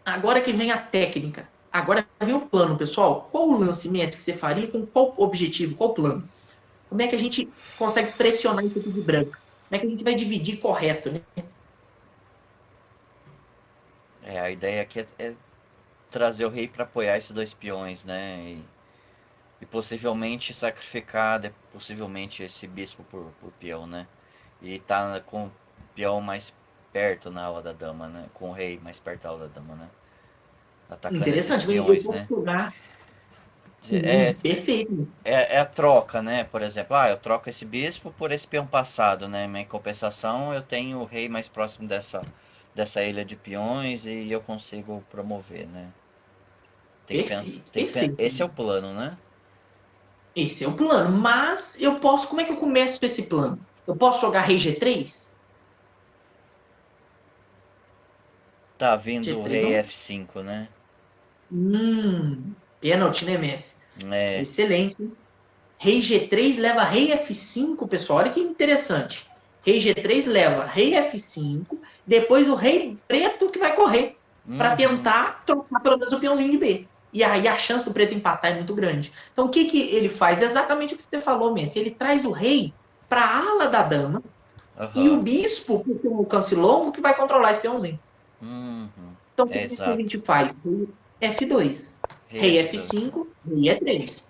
Agora que vem a técnica. Agora vem o plano, pessoal. Qual o lance, Messi, que você faria? Com qual objetivo? Qual plano? Como é que a gente consegue pressionar esse tipo de branco? Como é que a gente vai dividir correto, né? A ideia aqui é trazer o rei para apoiar esses dois peões, né? E possivelmente sacrificar possivelmente esse bispo por peão, né? E tá com o peão mais perto na ala da dama, né? Com o rei mais perto da ala da dama, né? Atacando esses Interessante. Eu peões, posso né? jogar. É, Sim, perfeito. é a troca, né? Por exemplo, eu troco esse bispo por esse peão passado, né? Em compensação, eu tenho o rei mais próximo dessa ilha de peões e eu consigo promover, né? Tem que pensar, Perfeito, perfeito. esse é o plano, né? Esse é o plano. Mas eu posso. Como é que eu começo esse plano? Eu posso jogar rei G3? Tá vindo o G3 é rei um. F5, né? Pênalti, né, Messi? É. Excelente. Rei G3 leva rei F5, pessoal. Olha que interessante. Rei G3 leva rei F5, depois o rei preto que vai correr para Uhum. tentar trocar pelo menos o peãozinho de B. E aí a chance do preto empatar é muito grande. Então o que, que ele faz? Exatamente o que você falou, Messi. Ele traz o rei para a ala da dama e o Aham. bispo, que tem um alcance longo, que vai controlar esse peãozinho. Uhum. Então o É que a exato. gente faz? F2. Rei Rei F2. F5, rei E3.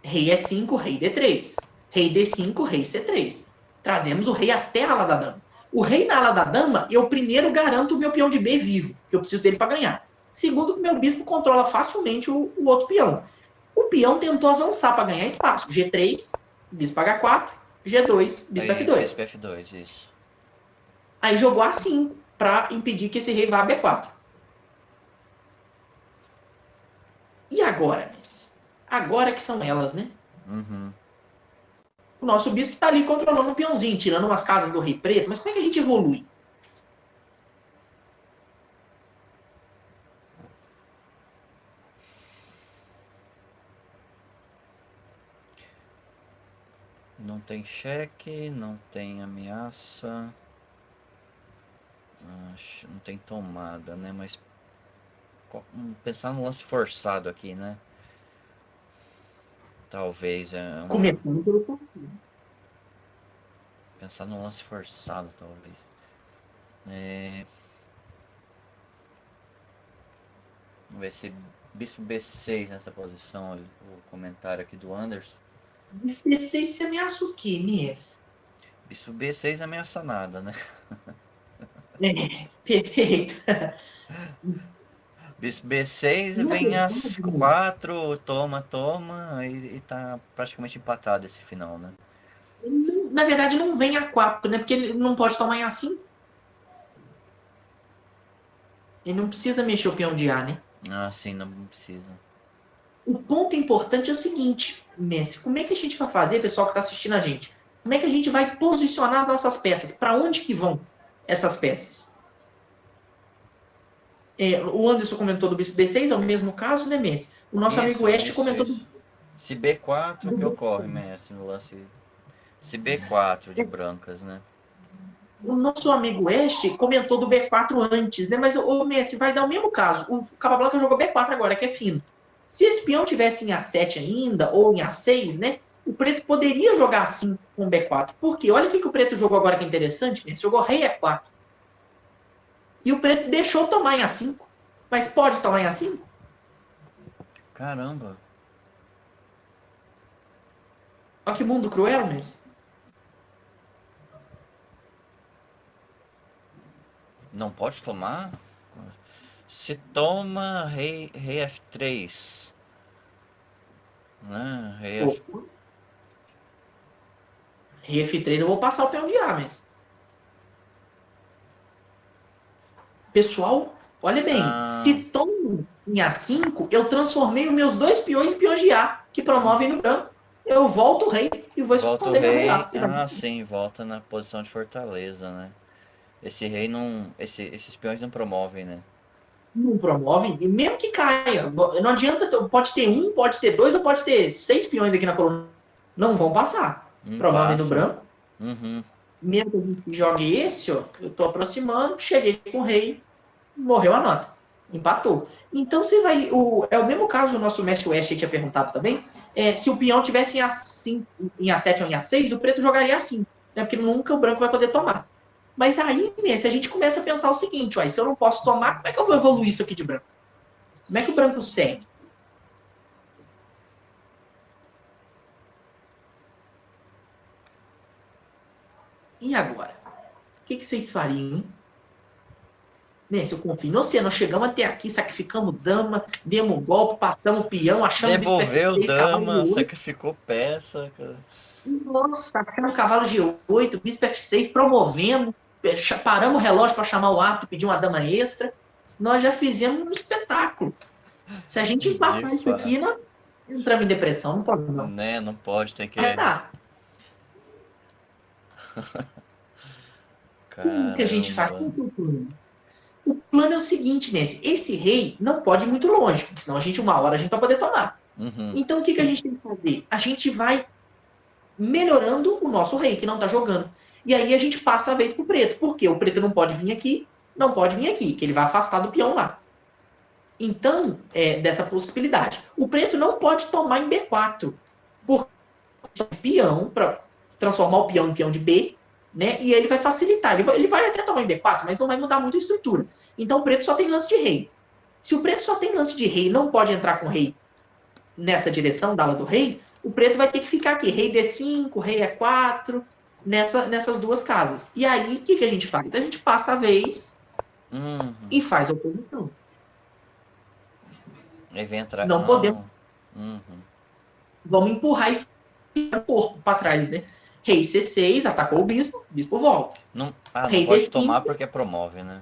Rei E5, rei D3. Rei D5, rei C3. Trazemos o rei até a ala da dama. O rei na ala da dama, eu primeiro garanto o meu peão de B vivo, que eu preciso dele para ganhar. Segundo, que o meu bispo controla facilmente o outro peão. O peão tentou avançar para ganhar espaço. G3, bispo H4, G2, bispo F2. Bispo F2, isso. Aí jogou A5 para impedir que esse rei vá a B4. E agora, Messi? Agora que são elas, né? Uhum. O nosso bispo está ali controlando um peãozinho, tirando umas casas do rei preto, mas como é que a gente evolui? Não tem cheque, não tem ameaça. Não tem tomada, né? Mas pensar no lance forçado aqui, né? Talvez Começando pelo partido. pensar no lance forçado, talvez. Vamos ver se bispo B6 nessa posição, o comentário aqui do Anderson. Bispo B6 se ameaça o quê, Mies? Bispo B6 não ameaça nada, né? Perfeito. Bispo B6 vem as 4, toma, e tá praticamente empatado esse final, né? Na verdade, não vem A4, né? Porque ele não pode tomar em A5. Ele não precisa mexer o peão de A, né? Ah, sim, não precisa. O ponto importante é o seguinte, Messi, como é que a gente vai fazer, pessoal que está assistindo a gente? Como é que a gente vai posicionar as nossas peças? Para onde que vão essas peças? O Anderson comentou do bispo B6, é o mesmo caso, né, Messi? O nosso amigo West comentou isso. Se B4, o que ocorre, Messi, no lance? Se B4 de brancas, né? O nosso amigo West comentou do B4 antes, né? Mas o Messi vai dar o mesmo caso. O Capablanca jogou B4 agora, que é fino. Se esse peão tivesse em A7 ainda, ou em A6, né? O preto poderia jogar assim com B4. Por quê? Olha o que o preto jogou agora que é interessante, Messi. Jogou rei E4. E o preto deixou tomar em A5. Mas pode tomar em A5? Caramba. Olha que mundo cruel, Messi. Não pode tomar? Se toma rei F3. Né? Rei F3 eu vou passar o peão de A, Messi. Pessoal, olha bem, se tomo em A5, eu transformei os meus dois peões em peões de A, que promovem no branco. Eu volto o rei e vou esconder meu rei lá. Sim, volta na posição de fortaleza, né? Esse rei não. Esses peões não promovem, né? Não promovem, e mesmo que caia, não adianta, pode ter um, pode ter dois ou pode ter 6 peões aqui na coluna. Não vão passar. Promovem no branco. Uhum. Mesmo que a gente jogue esse, ó, eu tô aproximando, cheguei com o rei, morreu a nota. Empatou. Então você vai. É o mesmo caso do nosso Messi West tinha perguntado também. Se o peão tivesse em A7 ou em A6, o preto jogaria assim. Né, porque nunca o branco vai poder tomar. Mas aí, Messi, a gente começa a pensar o seguinte: se eu não posso tomar, como é que eu vou evoluir isso aqui de branco? Como é que o branco segue? E agora? O que vocês fariam, hein? Messi, eu confio em você. Nós chegamos até aqui, sacrificamos dama, demos golpe, passamos o peão, achamos devolveu bispo F3, dama, sacrificou peça. Nossa, achamos o cavalo G8, bispo F6, promovemos, paramos o relógio para chamar o árbitro, pedir uma dama extra. Nós já fizemos um espetáculo. Se a gente empatar isso aqui, nós entramos em depressão, não pode não. Né, não pode, tem que... O que a gente faz? O plano é o seguinte, Messi, esse rei não pode ir muito longe, porque senão uma hora a gente vai poder tomar. Uhum. Então o que a gente tem que fazer? A gente vai melhorando o nosso rei, que não tá jogando. E aí a gente passa a vez pro preto. Por quê? O preto não pode vir aqui, não pode vir aqui, que ele vai afastar do peão lá. Então, dessa possibilidade. O preto não pode tomar em B4, porque peão, para transformar o peão em peão de B, né? E ele vai facilitar. Ele vai até tomar em B4, mas não vai mudar muito a estrutura. Então o preto só tem lance de rei. Se o preto só tem lance de rei e não pode entrar com o rei nessa direção da ala do rei, o preto vai ter que ficar aqui. Rei D5, rei E4. nessas duas casas. E aí, o que a gente faz? A gente passa a vez e faz a oposição. Aí vem entrar. Não podemos. Uhum. Vamos empurrar esse corpo para trás, né? Rei C6, atacou o bispo volta. Não Rei pode D5, tomar porque promove, né?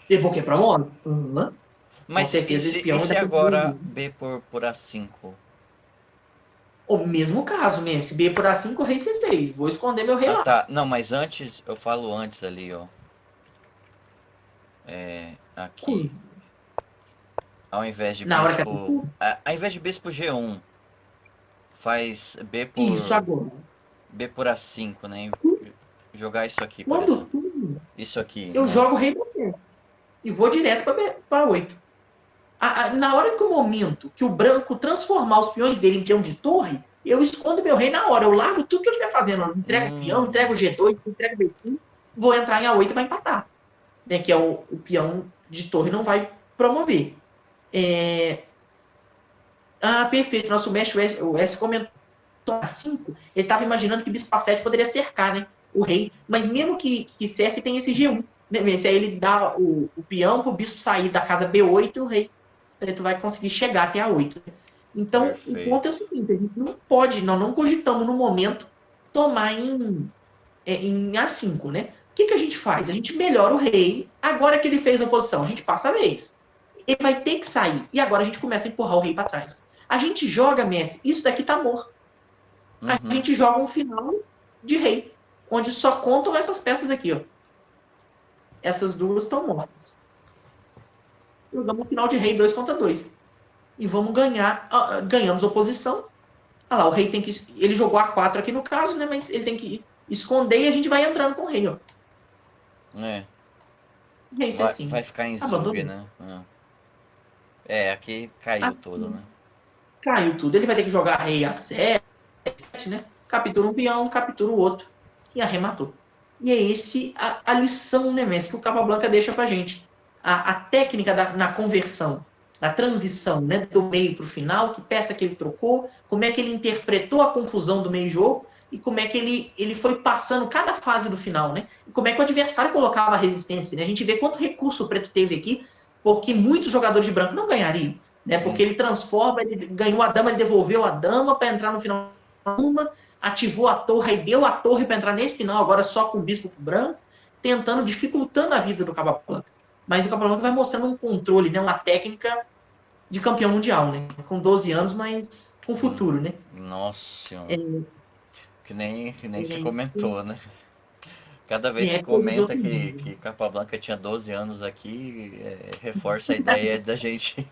e porque promove. Com Mas certeza esse peão e vai se dar agora B por A5? o mesmo caso, Messi. B por A5, rei C6. Vou esconder meu rei Ah, lá. tá. Não, mas antes, eu falo antes ali, ó. Aqui. Ao invés de Na hora que bispo. atacou? Ao invés de bispo G1, faz Isso, agora. B por A5, né? Jogar isso aqui, por Quando exemplo. tudo, Isso aqui, eu né? jogo rei B e vou direto para 8. Na hora que o momento que o branco transformar os peões dele em peão de torre, eu escondo meu rei na hora. Eu largo tudo que eu estiver fazendo. Eu entrego o peão, entrego o G2, entrego o B5, vou entrar em A8 e vai empatar. Né, que é o peão de torre não vai promover. Perfeito. Nosso mestre, o S comentou A5, ele estava imaginando que bispo A7 poderia cercar, né, o rei. Mas mesmo que cerque, tem esse G1. Né, esse aí ele dá o peão para o bispo sair da casa B8 e o rei preto vai conseguir chegar até A8. Então, o ponto é o Perfeito. seguinte, a gente não pode, nós não cogitamos no momento tomar em A5, né? O que a gente faz? A gente melhora o rei, agora que ele fez a oposição, a gente passa a vez. Ele vai ter que sair, e agora a gente começa a empurrar o rei para trás. A gente joga, Messi, isso daqui tá morto. A gente joga um final de rei, onde só contam essas peças aqui, ó. Essas duas estão mortas. Jogamos um final de rei 2 contra 2. E vamos ganhar. Ganhamos oposição. Olha lá, o rei tem que. Ele jogou A4 aqui no caso, né? Mas ele tem que esconder e a gente vai entrando com o rei, ó. Rei Vai C5. ficar em Zug, Abandonou. né? Aqui caiu tudo, né? Caiu tudo. Ele vai ter que jogar rei A7, né? Captura um peão, captura o outro. E arrematou. E é esse a lição, né, Messi, que o Capablanca deixa pra gente. A técnica na conversão, na transição, né, do meio para o final, que peça que ele trocou, como é que ele interpretou a confusão do meio-jogo e como é que ele foi passando cada fase do final, né? E como é que o adversário colocava a resistência, né? A gente vê quanto recurso o preto teve aqui, porque muitos jogadores de branco não ganhariam, né? Porque ele transforma, ele ganhou a dama, ele devolveu a dama para entrar no final uma, ativou a torre e deu a torre para entrar nesse final, agora só com o bispo branco, tentando, dificultando a vida do Capablanca. Mas o Capablanca vai mostrando um controle, né, uma técnica de campeão mundial, né? Com 12 anos, mas com futuro, né? Nossa senhora. Que nem você comentou, né? Cada vez que Coisa de comenta outro que mundo. Capablanca tinha 12 anos aqui, reforça a ideia da gente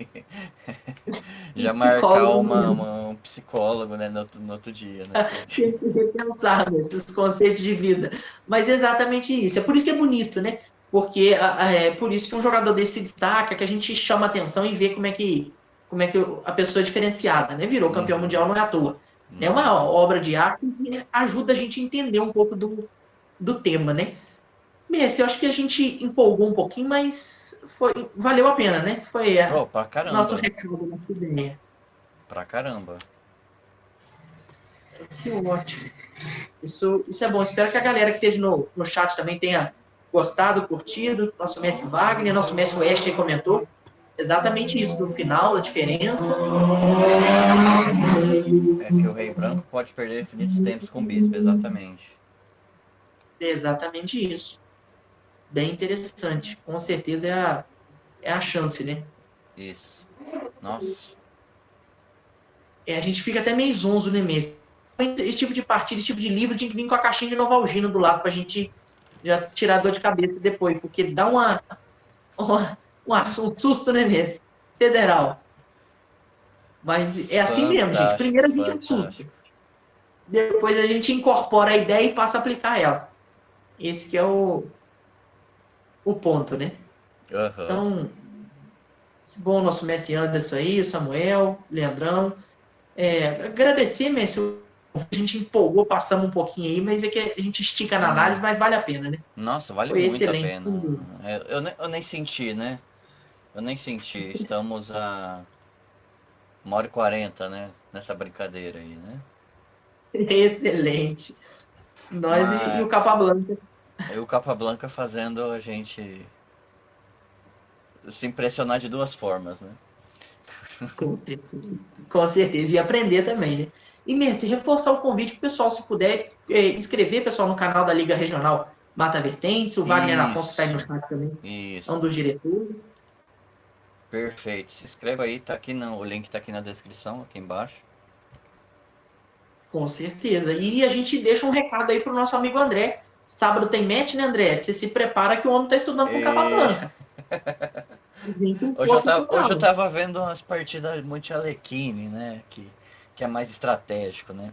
Um já marcar psicólogo mesmo. um psicólogo, né, no outro dia, né? Tem que repensar esses conceitos de vida. Mas é exatamente isso. É por isso que é bonito, né? Porque é por isso que um jogador desse se destaca, que a gente chama atenção e vê como é que a pessoa é diferenciada, né? Virou campeão mundial, não é à toa. É Não. uma obra de arte que ajuda a gente a entender um pouco do tema, né? Messi, eu acho que a gente empolgou um pouquinho, mas valeu a pena, né? Foi Pra nosso caramba. recado da ideia. Pra caramba. Que ótimo. Isso é bom. Espero que a galera que esteja no chat também tenha gostado, curtido. Nosso Messi Wagner, nosso Messi West comentou exatamente isso do final, a diferença. É que o Rei Branco pode perder infinitos tempos com o Bispo, exatamente. É exatamente isso. Bem interessante. Com certeza é a chance, né? Isso. Nossa. A gente fica até meio zonzo, né, Messi? Esse tipo de partida, esse tipo de livro tinha que vir com a caixinha de Novalgina do lado pra gente já tirar a dor de cabeça depois, porque dá um susto, né, Messi? Federal. Mas é assim mesmo, gente. Fantástico, Primeiro a gente assusta. fantástico. Depois a gente incorpora a ideia e passa a aplicar ela. Esse que é o ponto, né? Então, que bom o nosso Messi Anderson aí, o Samuel, o Leandrão. Agradecer, Messi, a gente empolgou, passamos um pouquinho aí, mas é que a gente estica na análise, mas vale a pena, né? Nossa, vale Foi muito a excelente. pena. Eu nem senti, né? Eu nem senti. Estamos a 1h40, né? Nessa brincadeira aí, né? Excelente. Nós e o Mas Capablanca. aí o Capablanca fazendo a gente se impressionar de duas formas, né? Com certeza. Com certeza. E aprender também, né? E Messi, reforçar o convite para o pessoal, se puder, inscrever, pessoal, no canal da Liga Regional Mata Vertentes. O Wagner Afonso, que está aí no Isso, chat também, é um isso. dos diretores. Perfeito. Se inscreva aí, tá aqui o link tá aqui na descrição, aqui embaixo. Com certeza. E a gente deixa um recado aí para o nosso amigo André. Sábado tem match, né, André? Você se prepara que o homem está estudando com capa E branca. Vem com hoje força pro hoje eu calo. tava vendo umas partidas muito Alekhine, né? Que é mais estratégico, né?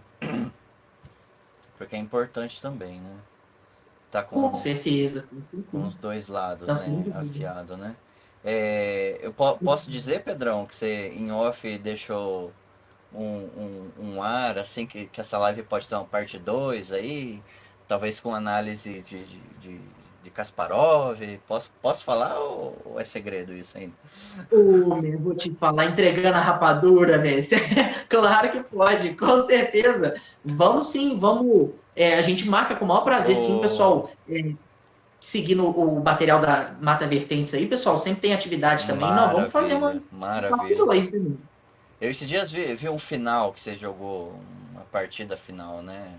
Porque é importante também, né? Tá Com certeza. Com com certeza. os dois lados, Não, sem né? dúvida. Afiado, né? Eu posso dizer, Pedrão, que você em off deixou um ar, assim, que essa live pode ter uma parte 2 aí, talvez com análise de Kasparov. Posso falar ou é segredo isso ainda? Ô, meu, vou te falar, entregando a rapadura, Messi. Claro que pode, com certeza. Vamos sim, vamos. A gente marca com o maior prazer, sim, Ô, pessoal. Seguindo o material da Mata Vertentes aí, pessoal, sempre tem atividade também. Nós vamos fazer maravilha, uma parte maravilha. 2 também. Eu esses dias vi um final que você jogou, uma partida final, né?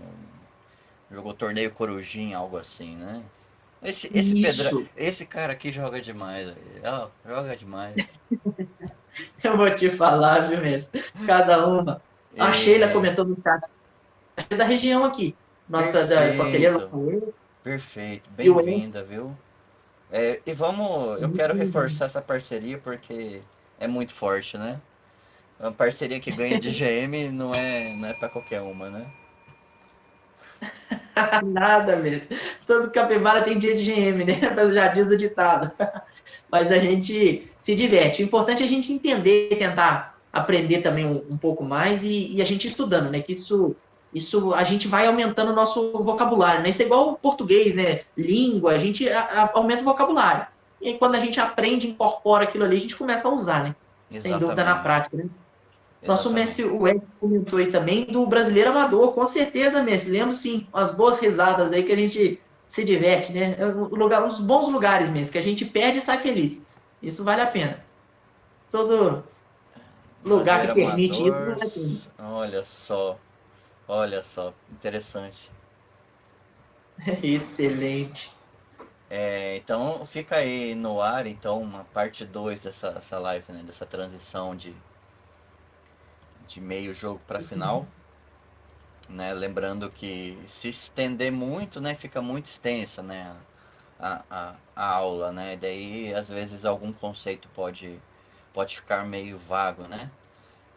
Jogou torneio Corujinha, algo assim, né? Esse Pedra, Isso, esse cara aqui joga demais, ó, joga demais. eu vou te falar, viu, Messi? Cada uma. A Sheila É, comentou no chat, é da região aqui, nossa, da conselheira perfeito, Rafael, perfeito, e o Enzo. bem-vinda, viu? E eu quero reforçar essa parceria porque é muito forte, né? Uma parceria que ganha de GM não é para qualquer uma, né? Nada mesmo. Todo capivara tem dia de GM, né? Já diz o ditado. Mas a gente se diverte. O importante é a gente entender, tentar aprender também um pouco mais e a gente estudando, né? Que isso a gente vai aumentando o nosso vocabulário, né? Isso é igual o português, né? Língua, a gente aumenta o vocabulário. E aí, quando a gente aprende, incorpora aquilo ali, a gente começa a usar, né? Sem dúvida na Exatamente, prática, né? Nosso Messi, exatamente. o Ed comentou aí também do brasileiro amador, com certeza, Messi. Lembro sim, umas boas risadas aí que a gente se diverte, né? Uns bons lugares mesmo, que a gente perde e sai feliz. Isso vale a pena. Todo lugar Brasileiro que permite isso amador, vale a pena. olha só, interessante. Excelente. Então fica aí no ar então uma parte 2 dessa live, né? Dessa transição de meio jogo para final, né? Lembrando que se estender muito, né? Fica muito extensa, né? A aula, né? Daí às vezes algum conceito pode ficar meio vago, né?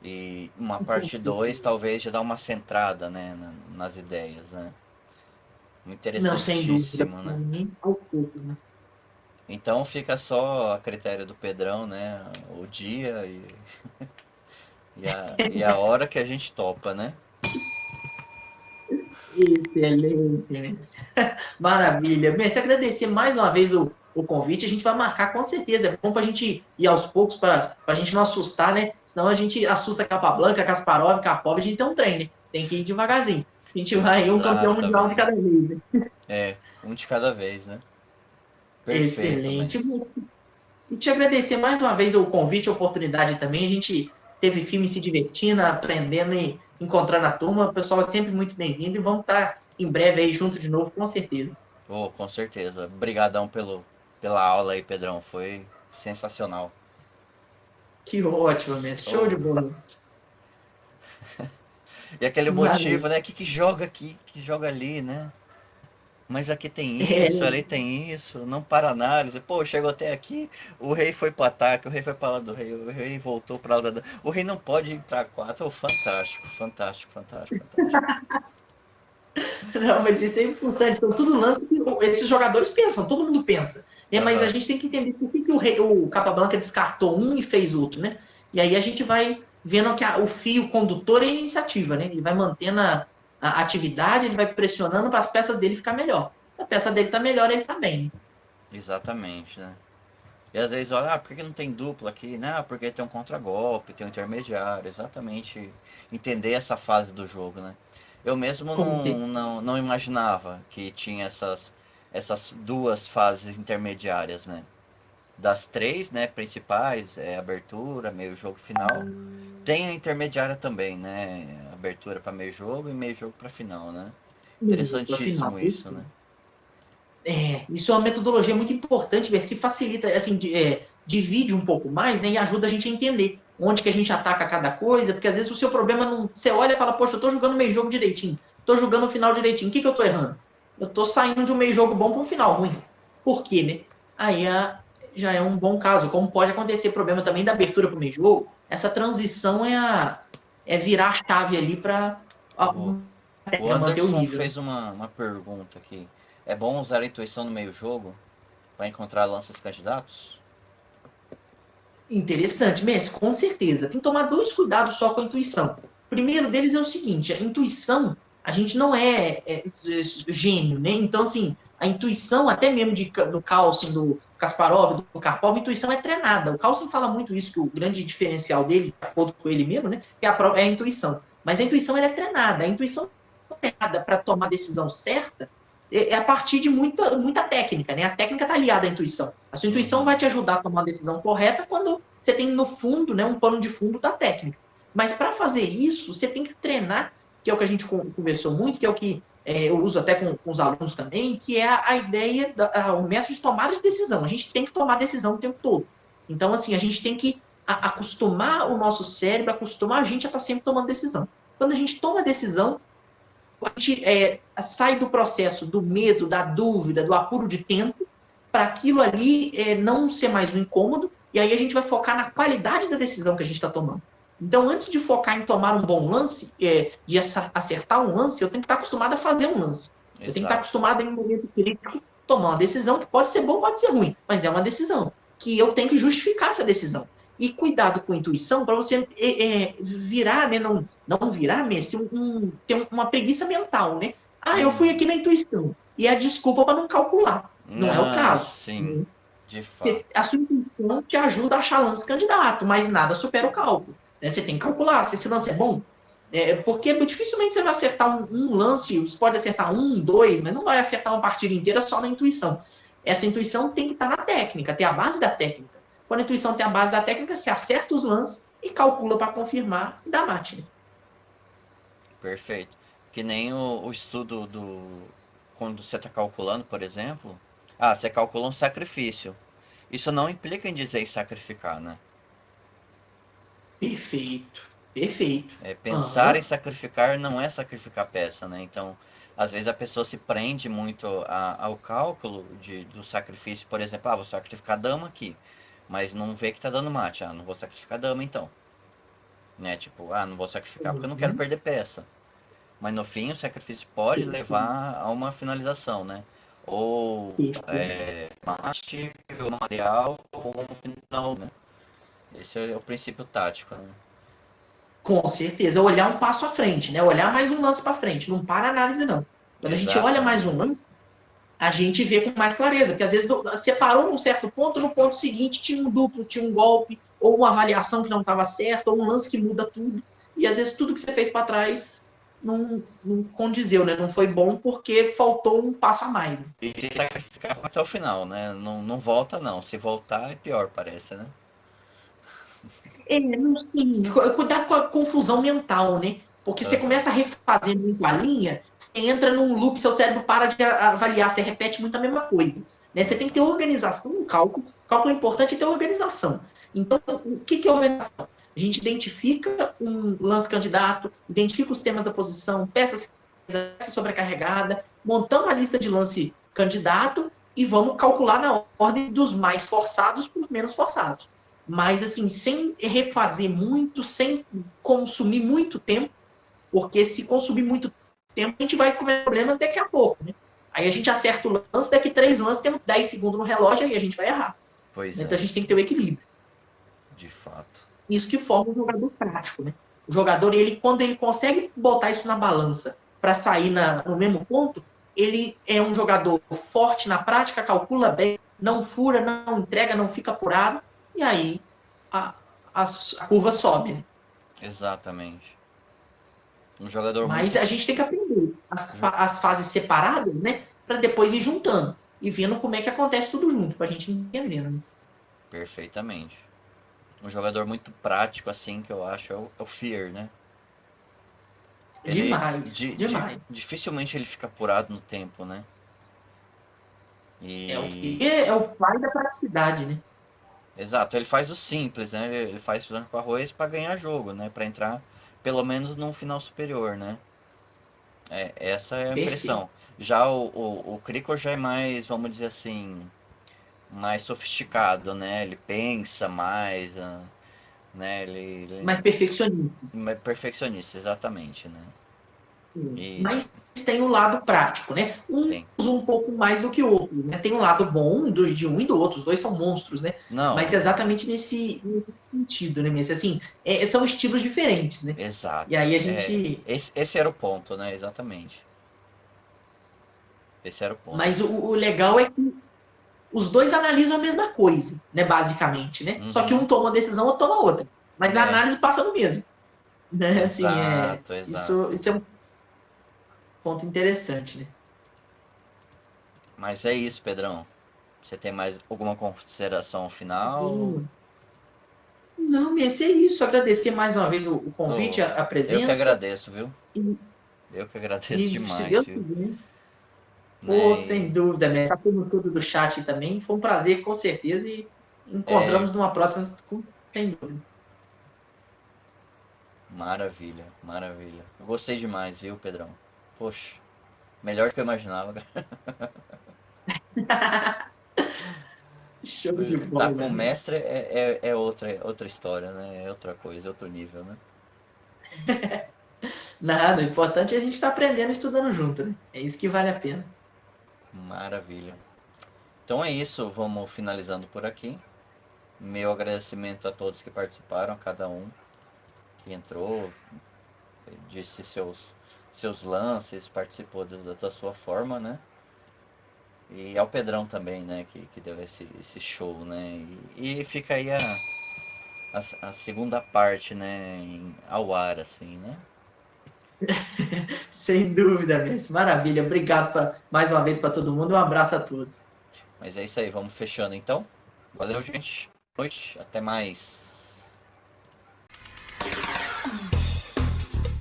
E uma parte 2 talvez já dá uma centrada, né? Nas ideias, né? Não, sem dúvida. Interessantíssimo, Para né? mim, ao pouco, né? Então fica só a critério do Pedrão, né? O dia e a hora que a gente topa, né? Excelente, Messi. Maravilha. Messi, agradecer mais uma vez o convite. A gente vai marcar com certeza. É bom para a gente ir aos poucos, para a gente não assustar, né? Senão a gente assusta Capablanca, Kasparov, Kapov, a gente tem um trem, né? Tem que ir devagarzinho. A gente vai um campeão mundial de Exatamente. cada vez, né? Um de cada vez, né? Perfeito, Excelente. Messi. E te agradecer mais uma vez o convite, a oportunidade também. A gente teve filme se divertindo, aprendendo e encontrando a turma. O pessoal é sempre muito bem-vindo e vamos estar em breve aí junto de novo, com certeza. Oh, com certeza. Obrigadão pela aula aí, Pedrão. Foi sensacional. Que ótimo, Messi. Show de Oh. bola. E aquele Valeu. motivo, né? Que joga aqui, que joga ali, né? Mas aqui tem É, isso, ali tem isso, não para análise. Pô, chegou até aqui, o rei foi pro ataque, o rei foi para lá do rei, o rei voltou para lá da... O rei não pode ir para 4. Oh, fantástico, fantástico, fantástico, fantástico. não, mas isso é importante. São tudo lances que esses jogadores pensam, todo mundo pensa. Né? Mas a Aham, gente tem que entender por que o Capablanca descartou um e fez outro, né? E aí a gente vai vendo que o fio condutor é a iniciativa, né? Ele vai mantendo a atividade, ele vai pressionando para as peças dele ficar melhor. Se a peça dele tá melhor, ele tá bem. exatamente, né? E às vezes, olha, por que não tem dupla aqui? Não, porque tem um contragolpe, tem um intermediário, exatamente. Entender essa fase do jogo, né? Eu mesmo Como que- não imaginava que tinha essas duas fases intermediárias, né? Das três, né, principais, abertura, meio jogo, final. Tem a intermediária também, né? Abertura para meio jogo e meio jogo para final, né? Pra final. Interessantíssimo isso, né? Isso é uma metodologia muito importante, mas que facilita, assim, divide um pouco mais, né, e ajuda a gente a entender onde que a gente ataca cada coisa, porque às vezes o seu problema não. Você olha e fala, poxa, eu tô jogando meio jogo direitinho, tô jogando o final direitinho, o que que eu tô errando? Eu tô saindo de um meio jogo bom para um final ruim. Por quê, né? Aí já é um bom caso. Como pode acontecer problema também da abertura para o meio jogo, essa transição é virar a chave ali para O manter o Anderson nível. Né? fez uma pergunta aqui. É bom usar a intuição no meio jogo para encontrar lances candidatos? Interessante, Messi, com certeza. Tem que tomar dois cuidados só com a intuição. O primeiro deles é o seguinte: a intuição, a gente não é gênio, né? Então, assim, a intuição, até mesmo do Carlsen, do Kasparov, do Karpov, a intuição é treinada. O Carlsen fala muito isso, que o grande diferencial dele, de acordo com ele mesmo, né? É a intuição. Mas a intuição ela é treinada. A intuição é treinada para tomar a decisão certa a partir de muita técnica, né? A técnica está aliada à intuição. A sua intuição vai te ajudar a tomar uma decisão correta quando você tem no fundo, né, um pano de fundo da técnica. Mas para fazer isso, você tem que treinar, que é o que a gente conversou muito, que é o que eu uso até com os alunos também, que é a ideia, o método de tomada de decisão. A gente tem que tomar decisão o tempo todo. Então, assim, a gente tem que acostumar o nosso cérebro, acostumar a gente a estar sempre tomando decisão. Quando a gente toma decisão, a gente sai do processo do medo, da dúvida, do apuro de tempo, para aquilo ali não ser mais um incômodo, e aí a gente vai focar na qualidade da decisão que a gente está tomando. Então, antes de focar em tomar um bom lance, de acertar um lance, eu tenho que estar acostumado a fazer um lance. Eu tenho que estar acostumado em um momento crítico tomar uma decisão que pode ser boa, pode ser ruim, mas é uma decisão que eu tenho que justificar essa decisão. E cuidado com a intuição para você virar, né, não virar, Messi, ter uma preguiça mental, né? Eu fui aqui na intuição. E é a desculpa para não calcular. Não é o caso. Sim, de fato. A sua intuição te ajuda a achar lance candidato, mas nada supera o cálculo. Né? Você tem que calcular se esse lance é bom. Porque dificilmente você vai acertar um lance, você pode acertar um, dois, mas não vai acertar uma partida inteira só na intuição. Essa intuição tem que estar na técnica, ter a base da técnica. Quando a intuição tem a base da técnica, você acerta os lances e calcula para confirmar e dá mate. Né? Perfeito. Que nem o estudo quando você está calculando, por exemplo. Você calcula um sacrifício. Isso não implica em dizer em sacrificar, né? Perfeito, perfeito. Pensar em sacrificar não é sacrificar peça, né? Então, às vezes a pessoa se prende muito ao cálculo do sacrifício, por exemplo, vou sacrificar a dama aqui, mas não vê que tá dando mate, não vou sacrificar a dama então. Né? Tipo, não vou sacrificar porque eu não quero perder peça. Mas no fim o sacrifício pode levar a uma finalização, né? Ou mate, ou material, ou um final, né? Esse é o princípio tático, né? Com certeza, olhar um passo à frente, né? Olhar mais um lance para frente, não para a análise, não. Quando a gente olha mais um lance, a gente vê com mais clareza, porque às vezes você parou num certo ponto, no ponto seguinte tinha um duplo, tinha um golpe, ou uma avaliação que não estava certa, ou um lance que muda tudo, e às vezes tudo que você fez para trás não condizeu, né? Não foi bom porque faltou um passo a mais. Né? E tem que sacrificar até o final, né? Não volta não, se voltar é pior, parece, né? Cuidado com a confusão mental, né? Porque você começa a refazer muito a linha, você entra num loop, seu cérebro para de avaliar, você repete muito a mesma coisa. Né? Você tem que ter organização no cálculo. O cálculo é importante ter organização. Então, o que é organização? A gente identifica um lance candidato, identifica os temas da posição, peça sobrecarregada, montamos a lista de lance candidato e vamos calcular na ordem dos mais forçados para os menos forçados. Mas, assim, sem refazer muito, sem consumir muito tempo, porque se consumir muito tempo, a gente vai cometer problema daqui a pouco, né? Aí a gente acerta o lance, daqui 3 lances, temos 10 segundos no relógio, aí a gente vai errar. Então a gente tem que ter o equilíbrio. De fato. Isso que forma um jogador prático, né? O jogador, quando ele consegue botar isso na balança para sair no mesmo ponto, ele é um jogador forte na prática, calcula bem, não fura, não entrega, não fica apurado, e aí a curva sobe. Né? Exatamente. Um jogador Mas muito... a gente tem que aprender as fases separadas, né? Para depois ir juntando e vendo como é que acontece tudo junto, pra gente entendendo, né? Perfeitamente. Um jogador muito prático, assim, que eu acho, é o Fear, né? Ele Demais. dificilmente ele fica apurado no tempo, né? O E Fear é o pai da praticidade, né? exato, ele faz o simples, né? Ele faz feijão com arroz para ganhar jogo, né? Para entrar pelo menos num final superior, né? Essa é a Perfeito. impressão. Já o Krikor já é mais, vamos dizer assim, mais sofisticado, né? Ele pensa mais, né? Mais perfeccionista. É perfeccionista, exatamente, né? Isso, Mas tem o lado prático, né? Um tem. usa um pouco mais do que o outro, né? Tem o lado bom de um e do outro, os dois são monstros, né? Não, Mas exatamente nesse sentido, né? Mesmo assim, são estilos diferentes, né? E exato. aí a gente. Esse era o ponto, né? Exatamente. Esse era o ponto. Mas o legal é que os dois analisam a mesma coisa, né? Basicamente, né? Só que um Uhum. toma uma decisão, outro toma outra. Mas a É, análise passa no mesmo. Né? Assim, exato, exato. isso é um ponto interessante, né? Mas é isso, Pedrão. Você tem mais alguma consideração final? Não, Messi, é isso. Agradecer mais uma vez o convite, Oh, a eu que presença. agradeço, viu? E, Eu que agradeço e se demais, Deus viu? quiser. Pô, Né? sem dúvida, Messi. Tá tudo do chat também. Foi um prazer, com certeza. E É, encontramos numa próxima, sem dúvida. maravilha, maravilha. Eu gostei demais, viu, Pedrão? Poxa, melhor do que eu imaginava. Show de Tá bola, com o Messi. mestre é outra história, né? É outra coisa, é outro nível, né? Nada, o importante é a gente estar aprendendo e estudando junto, né? É isso que vale a pena. Maravilha. Então é isso, vamos finalizando por aqui. Meu agradecimento a todos que participaram, a cada um que entrou, disse seus lances, participou da sua forma, né? E ao Pedrão também, né? Que deu esse show, né? E fica aí a segunda parte, né? Ao ar, assim, né? Sem dúvida, Messi. Maravilha. Obrigado mais uma vez para todo mundo. Um abraço a todos. Mas é isso aí, vamos fechando então. Valeu, gente. Boa noite, até mais.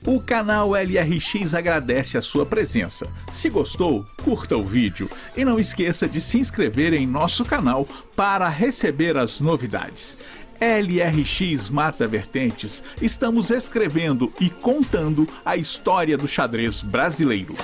O canal LRX agradece a sua presença. Se gostou, curta o vídeo e não esqueça de se inscrever em nosso canal para receber as novidades. LRX Mata Vertentes, estamos escrevendo e contando a história do xadrez brasileiro.